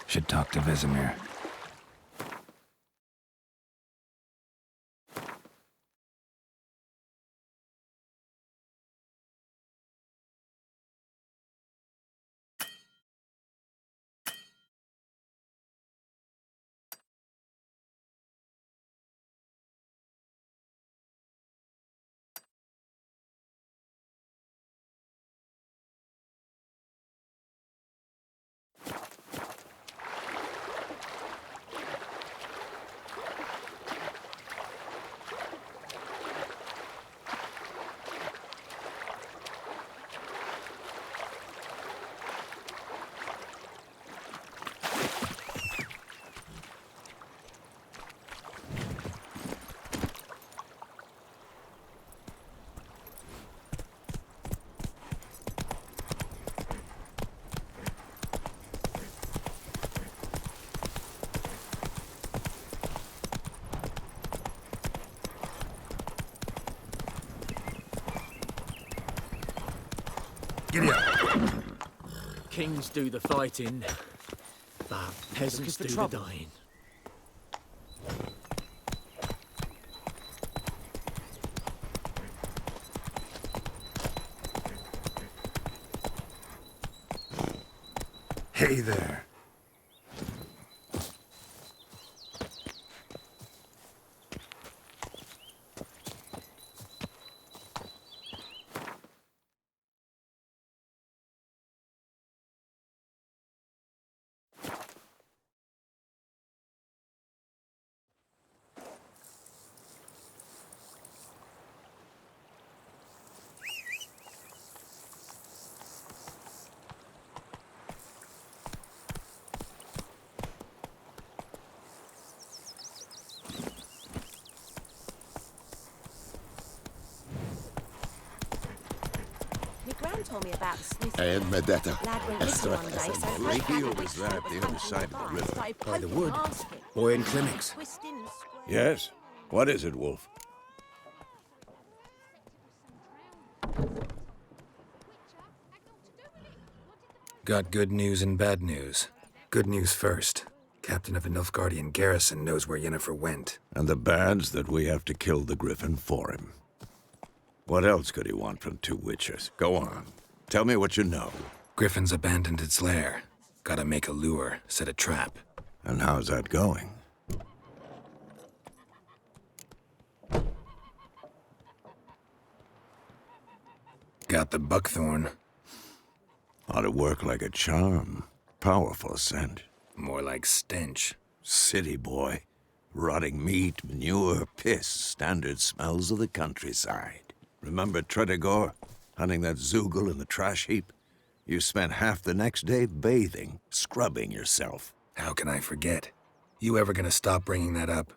Should talk to Vesemir. Giddy up. Kings do the fighting, but peasants do the dying. Hey there. Gran told me about the Smith. And Medetta. Lad went missing one day, so Rafia was there at the other side of the river. By the wood. Boy in clinics. Yes? What is it, Wolf? Got good news and bad news. Good news first. Captain of a Nilfgaardian garrison knows where Yennefer went. And the bad's that we have to kill the Griffin for him. What else could he want from two witches? Go on. Tell me what you know. Griffin's abandoned its lair. Gotta make a lure, set a trap. And how's that going? Got the buckthorn. Ought to work like a charm. Powerful scent. More like stench. City boy. Rotting meat, manure, piss. Standard smells of the countryside. Remember Tredegor? Hunting that Zoogle in the trash heap? You spent half the next day bathing, scrubbing yourself. How can I forget? You ever gonna stop bringing that up?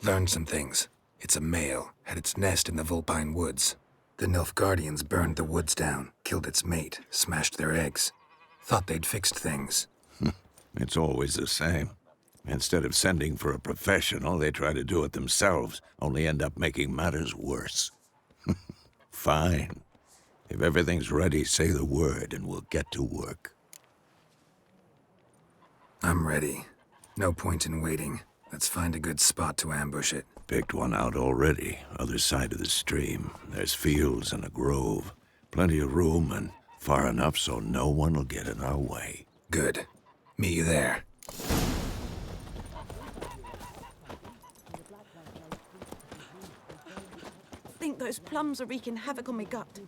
Learned some things. It's a male, had its nest in the Vulpine Woods. The Nilfgaardians burned the woods down, killed its mate, smashed their eggs. Thought they'd fixed things. It's always the same. Instead of sending for a professional, they try to do it themselves, only end up making matters worse. Fine. If everything's ready, say the word and we'll get to work. I'm ready. No point in waiting. Let's find a good spot to ambush it. Picked one out already, other side of the stream. There's fields and a grove. Plenty of room and far enough so no one will get in our way. Good. Meet you there. I think those plums are wreaking havoc on my gut.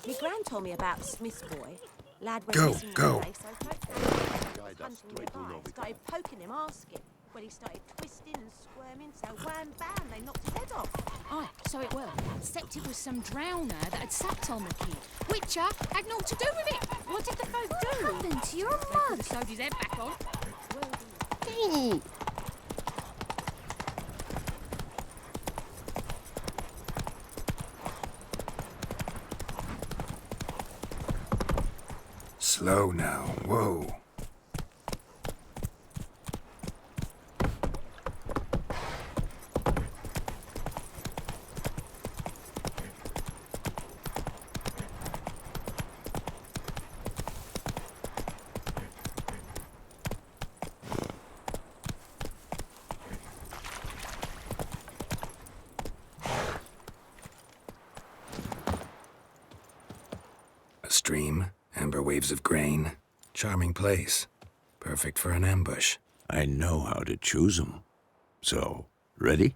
My gran told me about Smith's boy. Lad went missing one day, so hunting nearby. Started poking him, asking. When he started twisting and squirming, so wham bam, they knocked his head off. Aye, so it were. Except it was some drowner that had sapped on the kid. Witcher had naught to do with it. What did the folk do? What happened to your They could mug? have sewed his head back on. Slow now. Whoa. A stream, amber waves of grain. Charming place. Perfect for an ambush. I know how to choose 'em. So, ready?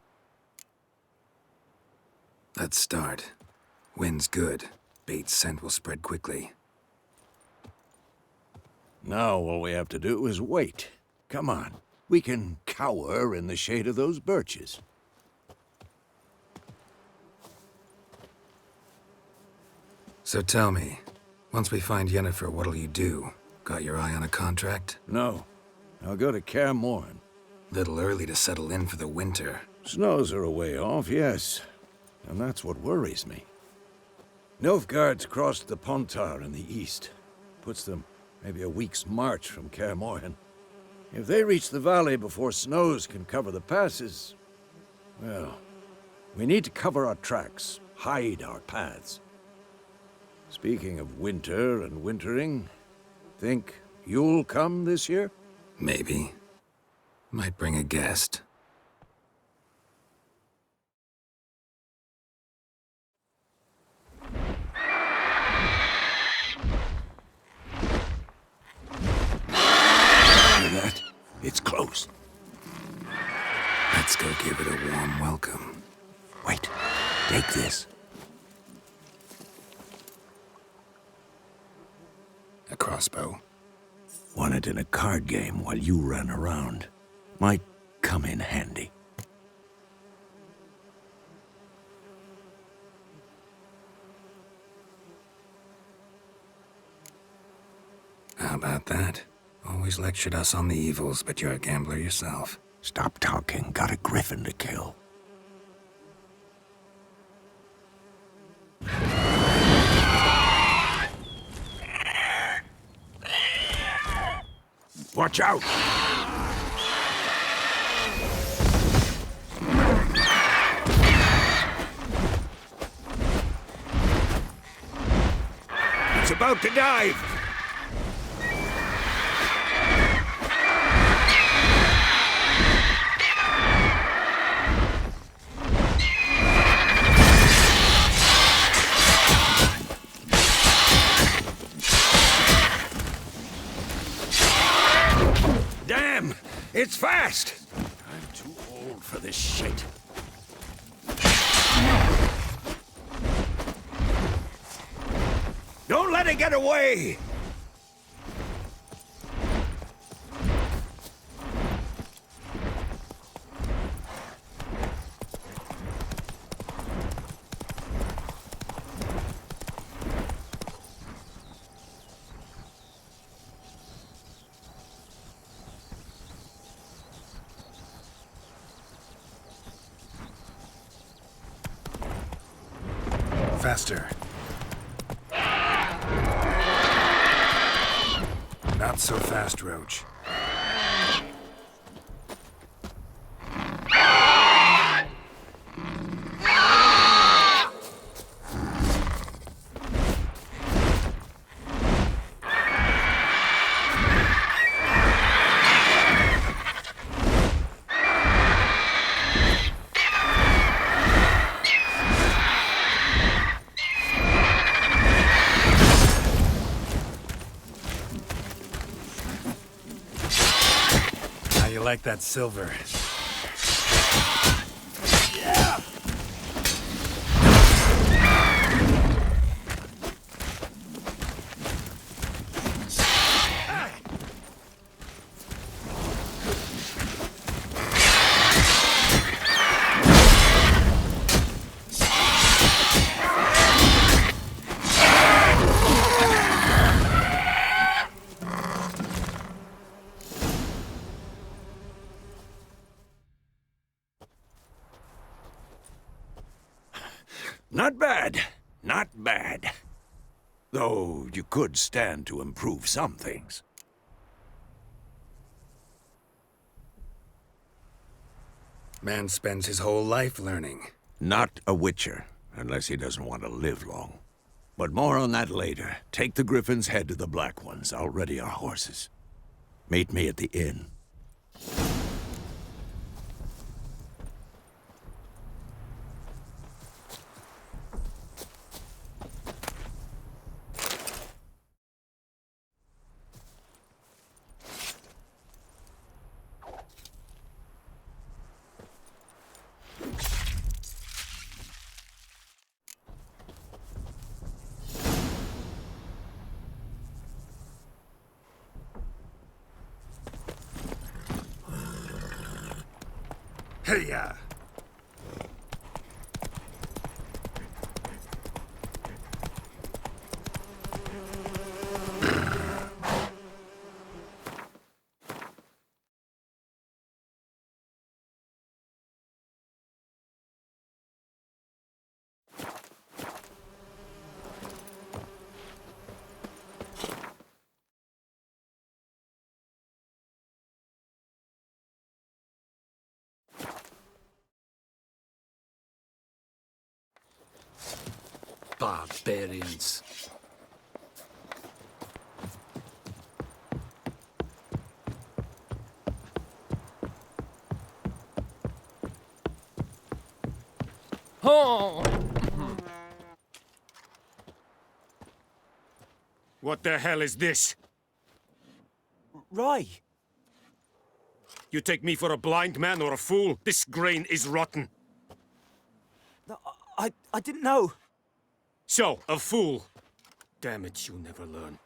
Let's start. Wind's good. Bait's scent will spread quickly. Now all we have to do is wait. Come on. We can cower in the shade of those birches. So tell me, once we find Yennefer, what'll you do? Got your eye on a contract? No. I'll go to Kaer Morhen. Little early to settle in for the winter. Snows are a way off, yes. And that's what worries me. Nilfgaard's crossed the Pontar in the east. Puts them maybe a week's march from Kaer Morhen. If they reach the valley before snows can cover the passes, well, We need to cover our tracks, hide our paths. Speaking of winter and wintering, think you'll come this year? Maybe. Might bring a guest. Hear that? It's close. Let's go give it a warm welcome. Wait, take this. A crossbow. Won it in a card game while you ran around. Might come in handy. How about that? Always lectured us on the evils, but you're a gambler yourself. Stop talking. Got a griffin to kill. Watch out! It's about to dive! Damn! It's fast! I'm too old for this shit. Don't let it get away! Faster. Not so fast, Roach. How you like that silver? Yeah! Not bad. Not bad. Though you could stand to improve some things. Man spends his whole life learning. Not a witcher, unless he doesn't want to live long. But more on that later. Take the Griffin's head to the Black Ones. I'll ready our horses. Meet me at the inn. Hey-ya! Barbarians. Oh! What the hell is this? Rye! You take me for a blind man or a fool? This grain is rotten. No, I didn't know. So, a fool. Damn it, you never learn.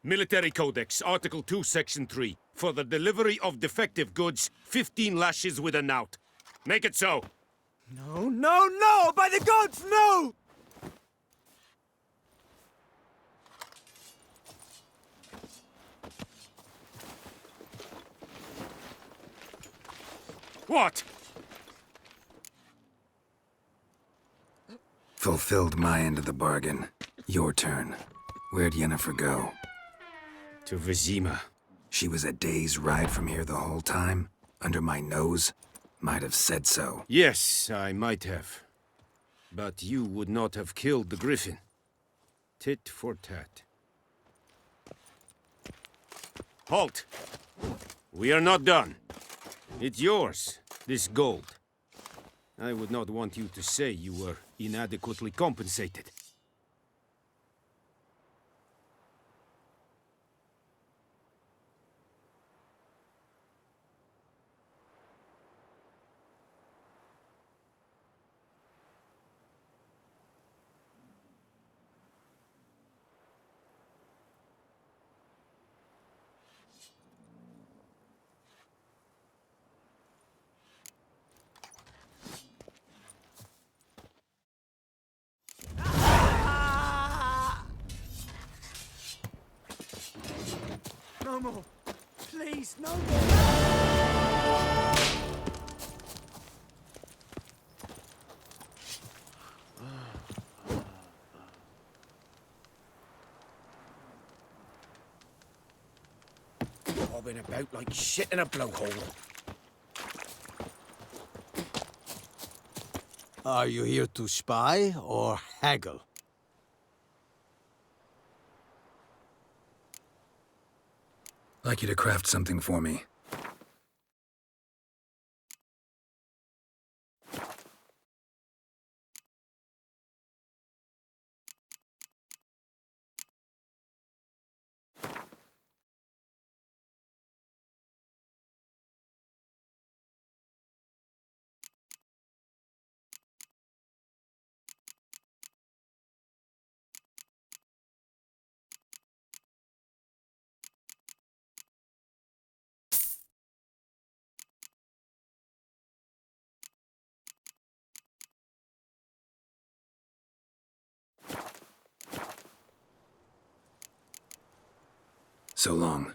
Military Codex, Article 2, Section 3. For the delivery of defective goods, 15 lashes with a knout. Make it so. No, no, no! By the gods, no! What? Fulfilled my end of the bargain. Your turn. Where'd Yennefer go? To Vizima. She was a day's ride from here the whole time? Under my nose? Might have said so. Yes, I might have. But you would not have killed the griffin. Tit for tat. Halt! We are not done. It's yours, this gold. I would not want you to say you were inadequately compensated. No more. Please, no more. Bobbing about like shit in a blowhole. Are you here to spy or haggle? Like you to craft something for me. So long.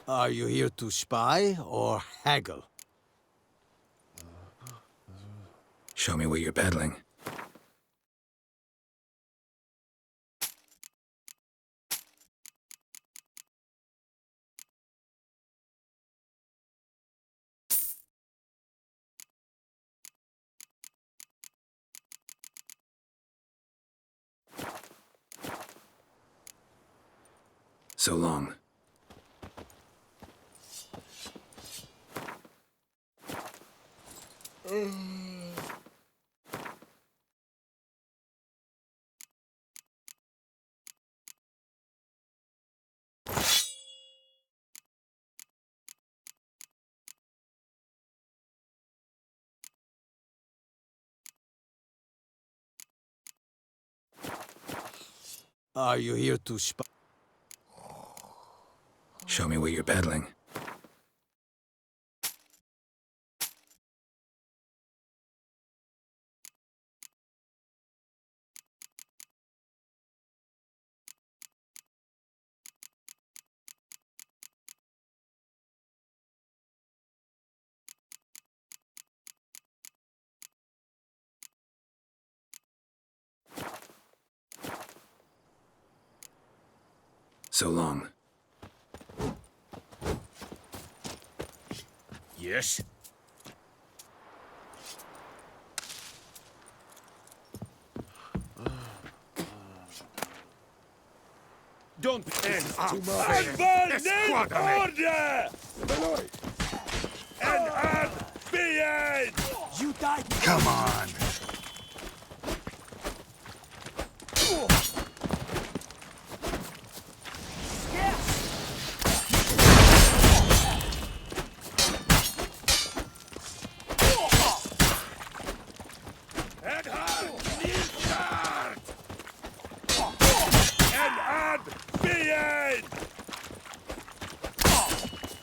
Are you here to spy or haggle? Show me what you're peddling. So long. Are you here to spy? Show me what you're peddling. So long. Yes? Don't end up! Order! And behave! You died. Come on!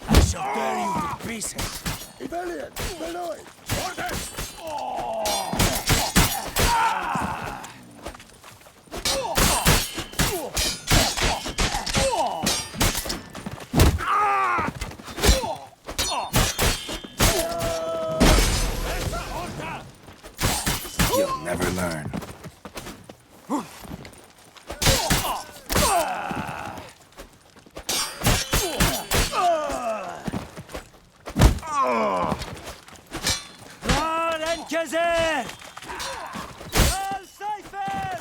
I shall tear you to pieces. Rebellion! Beloit! Orders! You'll never learn. Kazir! Al-Seifer!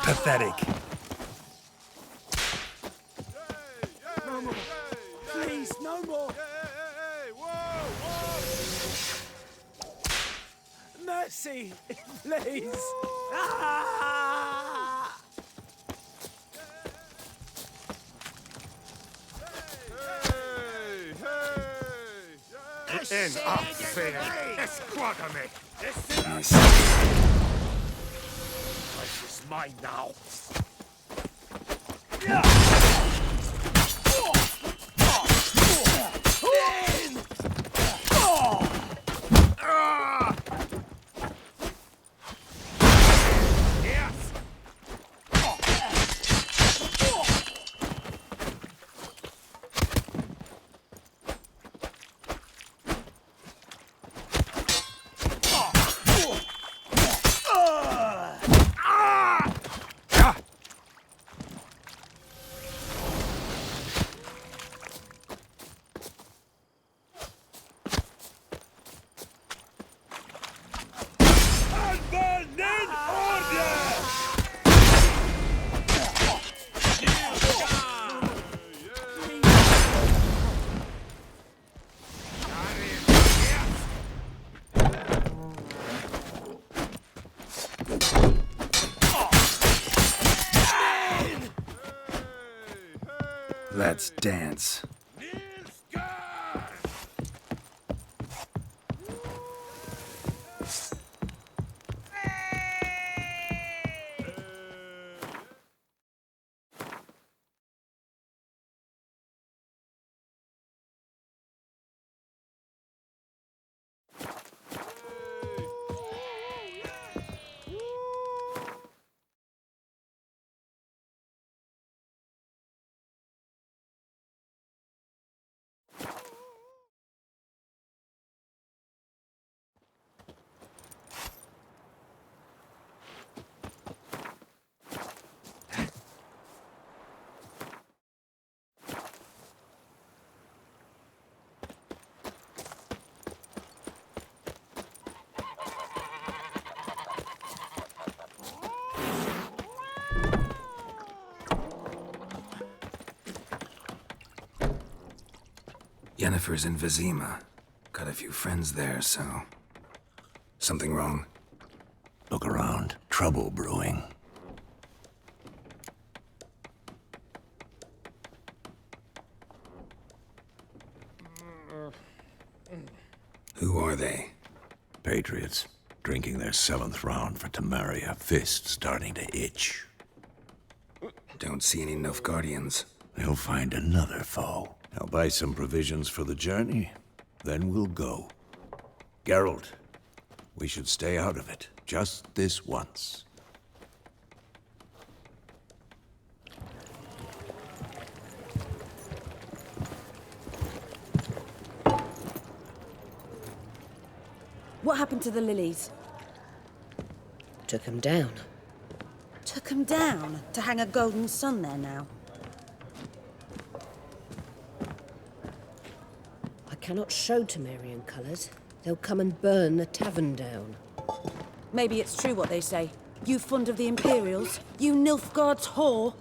Pathetic. No more. Please, no more. Mercy, please. En affair! Esquadrame! Nice. Life is mine now. Let's dance. Yennefer's in Vizima. Got a few friends there, so... Something wrong? Look around. Trouble brewing. Who are they? Patriots. Drinking their 7th round for Temeria. Fist starting to itch. Don't see any Nilfgaardians. They'll find another foe. I'll buy some provisions for the journey. Then we'll go. Geralt, we should stay out of it. Just this once. What happened to the lilies? Took 'em down. Took 'em down to hang a golden sun there now. I cannot show Temerian colours. They'll come and burn the tavern down. Maybe it's true what they say. You fond of the Imperials? You Nilfgaard's whore?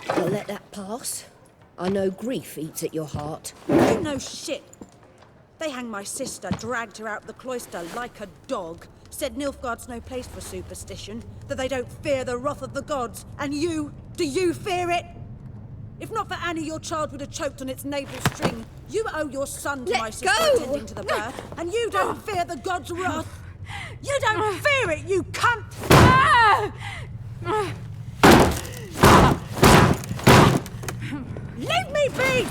I'll let that pass. I know grief eats at your heart. You know shit. They hanged my sister, dragged her out the cloister like a dog, said Nilfgaard's no place for superstition, that they don't fear the wrath of the gods. And you, do you fear it? If not for Annie, your child would have choked on its navel string. You owe your son to Let my sister go! attending to the birth, and you don't fear the gods' wrath. You don't fear it, you cunt! Leave me be!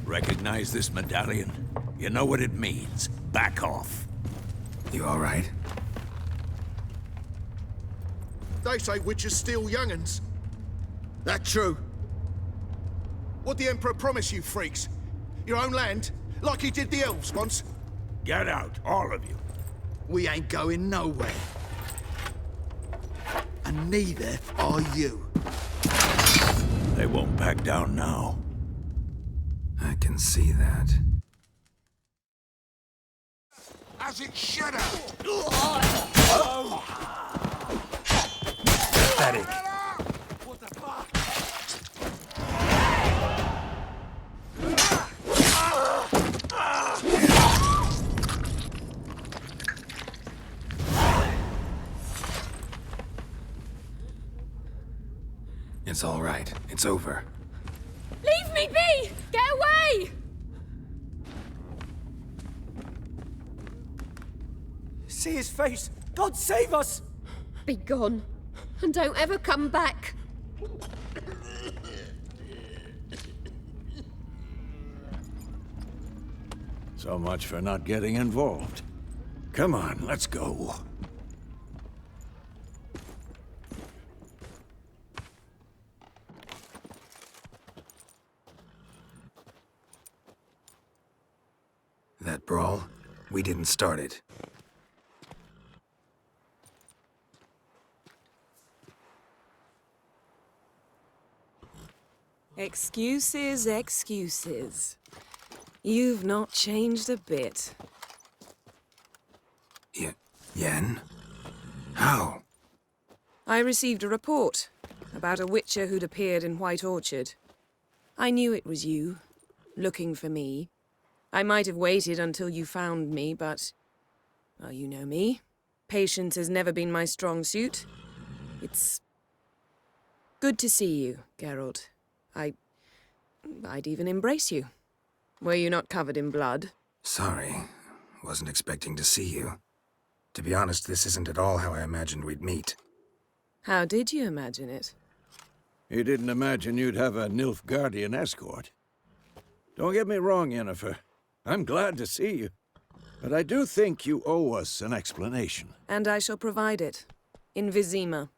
Recognize this medallion? You know what it means. Back off. You all right? They say witches steal young'uns. That true? What'd the Emperor promise you freaks? Your own land? Like he did the elves once? Get out, all of you. We ain't going nowhere. And neither are you. They won't back down now. I can see that. As it should have! Pathetic. What the fuck? It's all right. It's over. Leave me be! Get away! See his face! God save us! Be gone, and don't ever come back. So much for not getting involved. Come on, let's go. That brawl, we didn't start it. Excuses, excuses. You've not changed a bit. Yen? How? I received a report about a witcher who'd appeared in White Orchard. I knew it was you, looking for me. I might have waited until you found me, but... well, you know me. Patience has never been my strong suit. It's... good to see you, Geralt. I'd even embrace you. Were you not covered in blood? Sorry. Wasn't expecting to see you. To be honest, this isn't at all how I imagined we'd meet. How did you imagine it? He didn't imagine you'd have a Nilfgaardian escort. Don't get me wrong, Yennefer. I'm glad to see you. But I do think you owe us an explanation. And I shall provide it. In Vizima.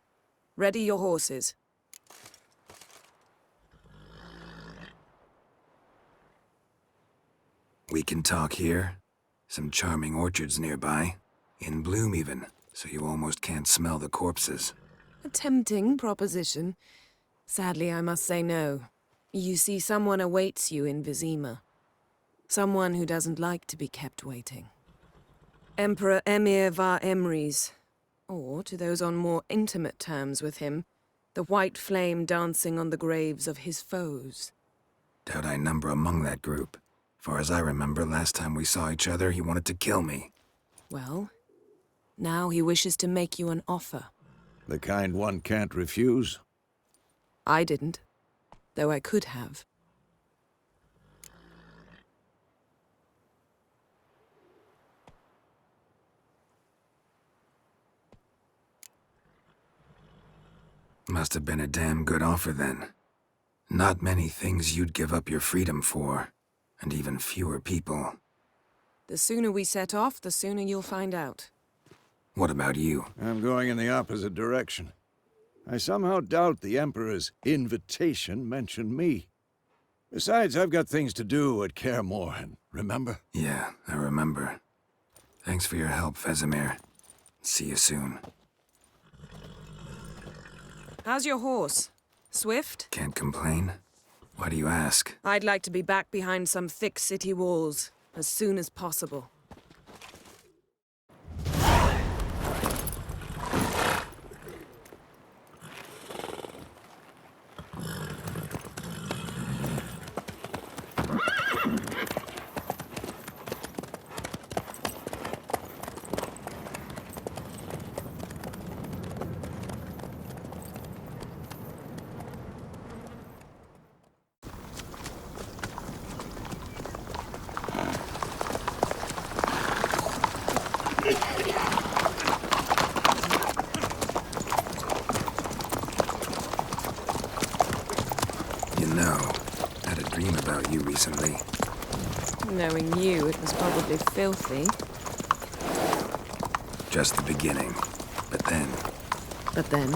Ready your horses. We can talk here. Some charming orchards nearby. In bloom even, so you almost can't smell the corpses. A tempting proposition. Sadly, I must say no. You see, someone awaits you in Vizima. Someone who doesn't like to be kept waiting. Emperor Emir var Emrys. Or to those on more intimate terms with him, the white flame dancing on the graves of his foes. Doubt I number among that group. Far as I remember, last time we saw each other, he wanted to kill me. Well, now he wishes to make you an offer. The kind one can't refuse? I didn't, though I could have. Must have been a damn good offer then. Not many things you'd give up your freedom for, and even fewer people. The sooner we set off, the sooner you'll find out. What about you? I'm going in the opposite direction. I somehow doubt the Emperor's invitation mentioned me. Besides, I've got things to do at Kaer Morhen, remember? Yeah, I remember. Thanks for your help, Vesemir. See you soon. How's your horse? Swift? Can't complain. Why do you ask? I'd like to be back behind some thick city walls as soon as possible. You know, I had a dream about you recently. Knowing you, it was probably filthy. Just the beginning. But then... But then?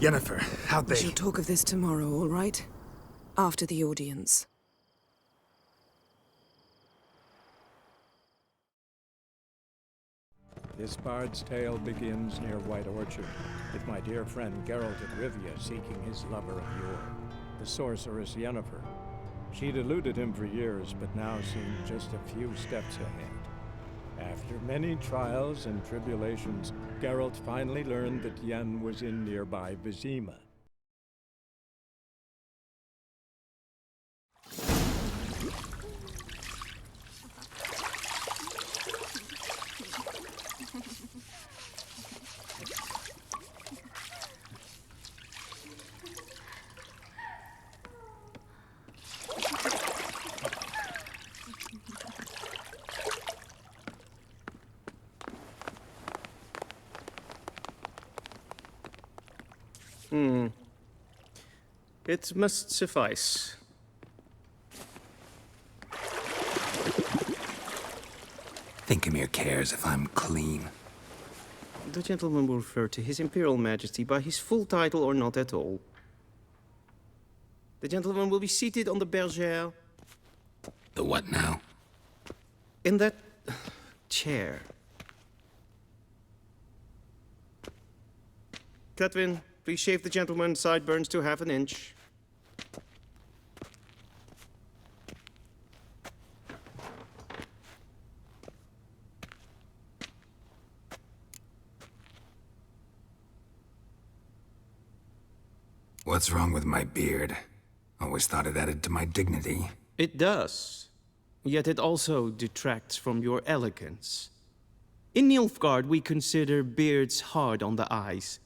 Yennefer, how'd they... We shall talk of this tomorrow, all right? After the audience. This bard's tale begins near White Orchard, with my dear friend Geralt of Rivia seeking his lover of yore, the sorceress Yennefer. She'd eluded him for years, but now seemed just a few steps ahead. After many trials and tribulations, Geralt finally learned that Yen was in nearby Vizima. It must suffice. Thinkamere cares if I'm clean. The gentleman will refer to His Imperial Majesty by his full title or not at all. The gentleman will be seated on the bergère. The what now? In that chair. Cletwin, please shave the gentleman's sideburns to half an inch. What's wrong with my beard? Always thought it added to my dignity. It does. Yet it also detracts from your elegance. In Nilfgaard, we consider beards hard on the eyes.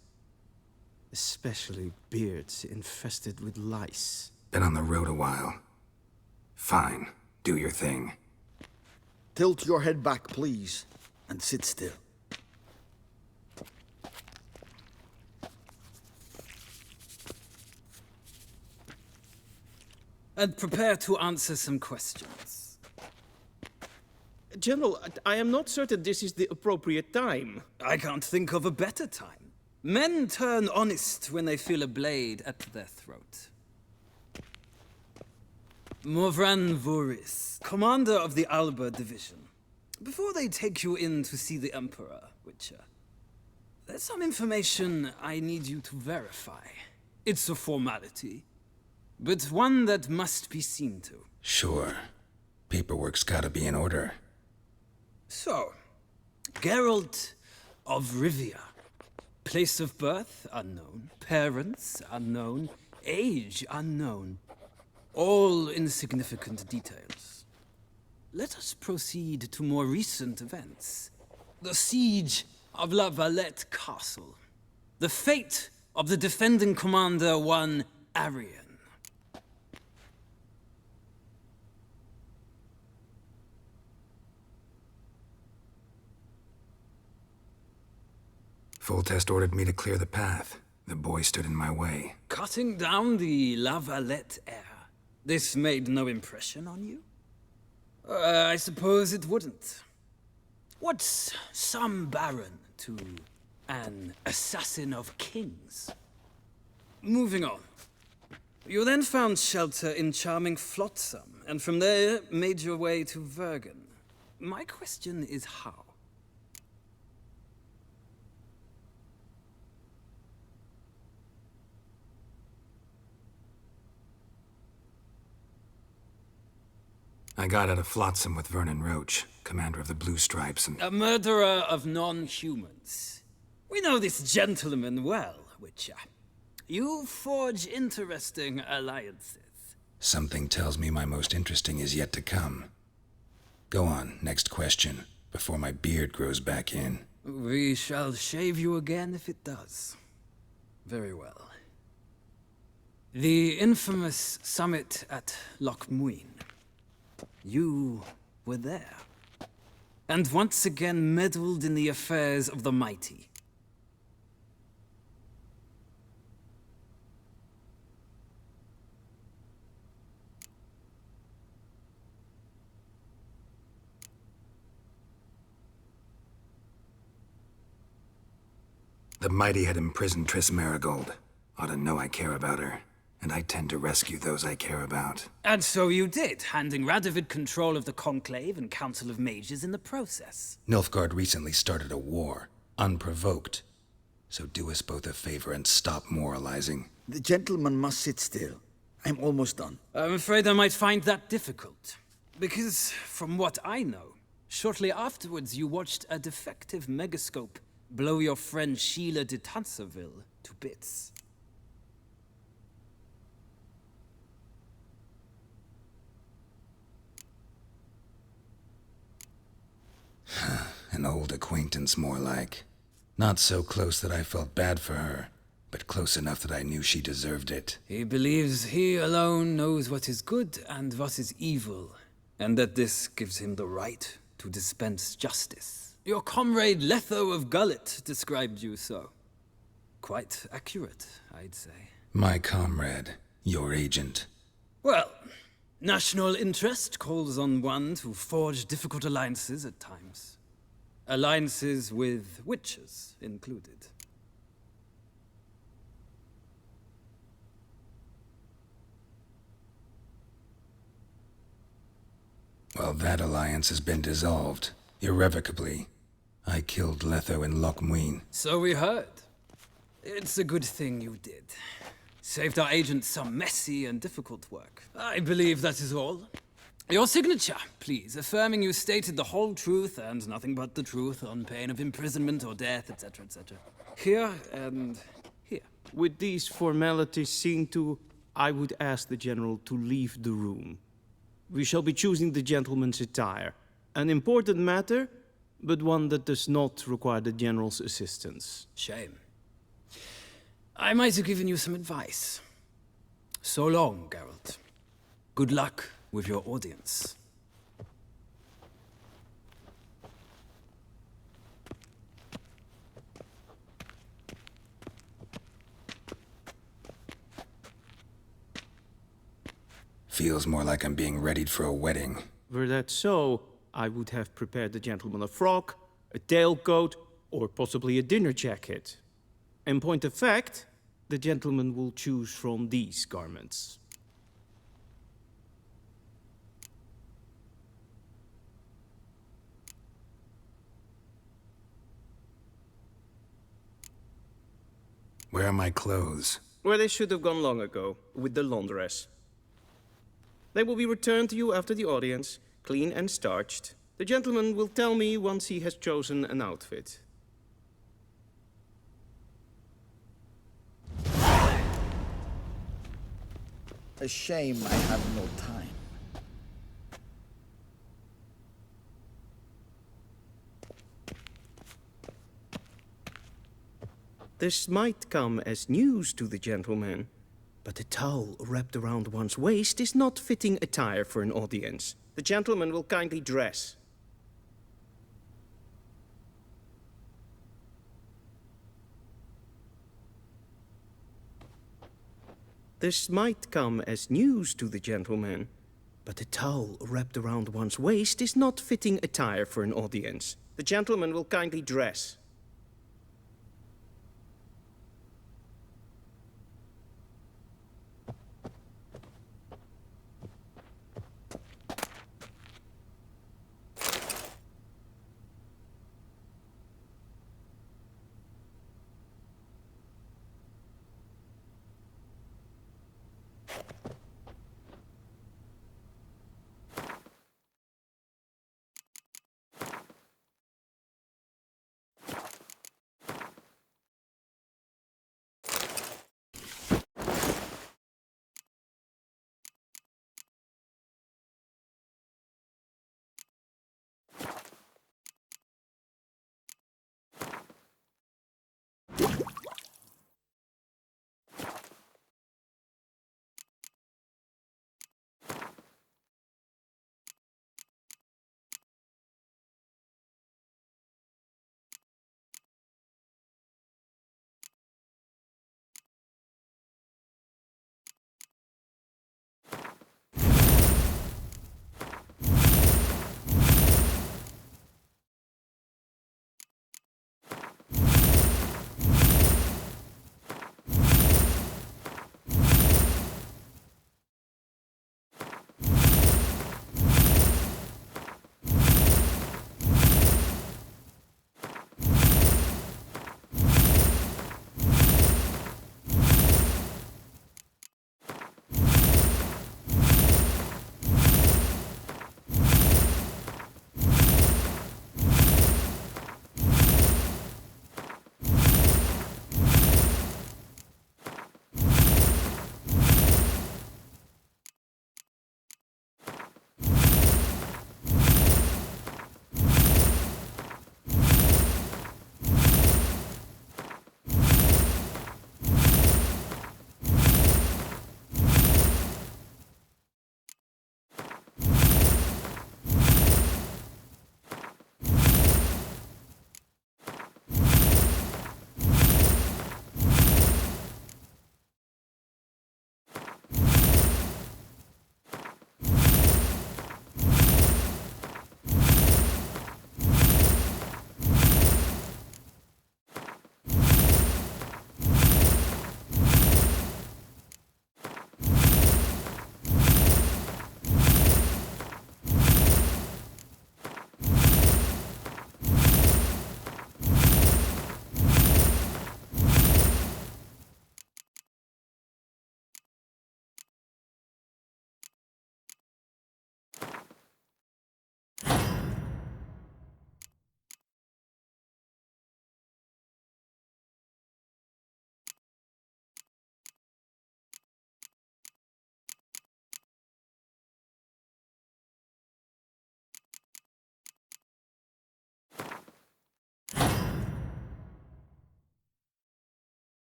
Especially beards infested with lice. Been on the road a while. Fine, do your thing. Tilt your head back, please, and sit still. And prepare to answer some questions. General, I am not certain this is the appropriate time. I can't think of a better time. Men turn honest when they feel a blade at their throat. Morvran Voris, commander of the Alba Division. Before they take you in to see the Emperor, Witcher, there's some information I need you to verify. It's a formality, but one that must be seen to. Sure. Paperwork's gotta be in order. So, Geralt of Rivia. Place of birth, unknown. Parents, unknown. Age, unknown. All insignificant details. Let us proceed to more recent events. The siege of La Valette Castle. The fate of the defending commander, one Arian. Foltest ordered me to clear the path. The boy stood in my way. Cutting down the La Valette heir. This made no impression on you? I suppose it wouldn't. What's some baron to an assassin of kings? Moving on. You then found shelter in charming Flotsam, and from there made your way to Vergen. My question is how? I got out of Flotsam with Vernon Roach, commander of the Blue Stripes, and... A murderer of non-humans. We know this gentleman well, Witcher. You forge interesting alliances. Something tells me my most interesting is yet to come. Go on, next question, before my beard grows back in. We shall shave you again if it does. Very well. The infamous summit at Loch Muin. You were there, and once again meddled in the affairs of the mighty. The mighty had imprisoned Triss Marigold. Ought to know I care about her. And I tend to rescue those I care about. And so you did, handing Radovid control of the Conclave and Council of Mages in the process. Nilfgaard recently started a war, unprovoked. So do us both a favor and stop moralizing. The gentleman must sit still. I'm almost done. I'm afraid I might find that difficult. Because, from what I know, shortly afterwards you watched a defective megascope blow your friend Sheila de Tanserville to bits. An old acquaintance, more like. Not so close that I felt bad for her, but close enough that I knew she deserved it. He believes he alone knows what is good and what is evil, and that this gives him the right to dispense justice. Your comrade Letho of Gullet described you so. Quite accurate, I'd say. My comrade, your agent. Well, national interest calls on one to forge difficult alliances at times. Alliances with witches included. Well, that alliance has been dissolved, irrevocably. I killed Letho in Loch Muin. So we heard. It's a good thing you did. Saved our agent some messy and difficult work. I believe that is all. Your signature, please, affirming you stated the whole truth and nothing but the truth on pain of imprisonment or death, etc., etc. Here and here. With these formalities seen to, I would ask the General to leave the room. We shall be choosing the gentleman's attire. An important matter, but one that does not require the General's assistance. Shame. I might have given you some advice. So long, Geralt. Good luck with your audience. Feels more like I'm being readied for a wedding. Were that so, I would have prepared the gentleman a frock, a tailcoat, or possibly a dinner jacket. In point of fact, the gentleman will choose from these garments. Where are my clothes? Where they should have gone long ago, with the laundress. They will be returned to you after the audience, clean and starched. The gentleman will tell me once he has chosen an outfit. A shame I have no time. This might come as news to the gentleman, but a towel wrapped around one's waist is not fitting attire for an audience. The gentleman will kindly dress. This might come as news to the gentleman, but a towel wrapped around one's waist is not fitting attire for an audience. The gentleman will kindly dress.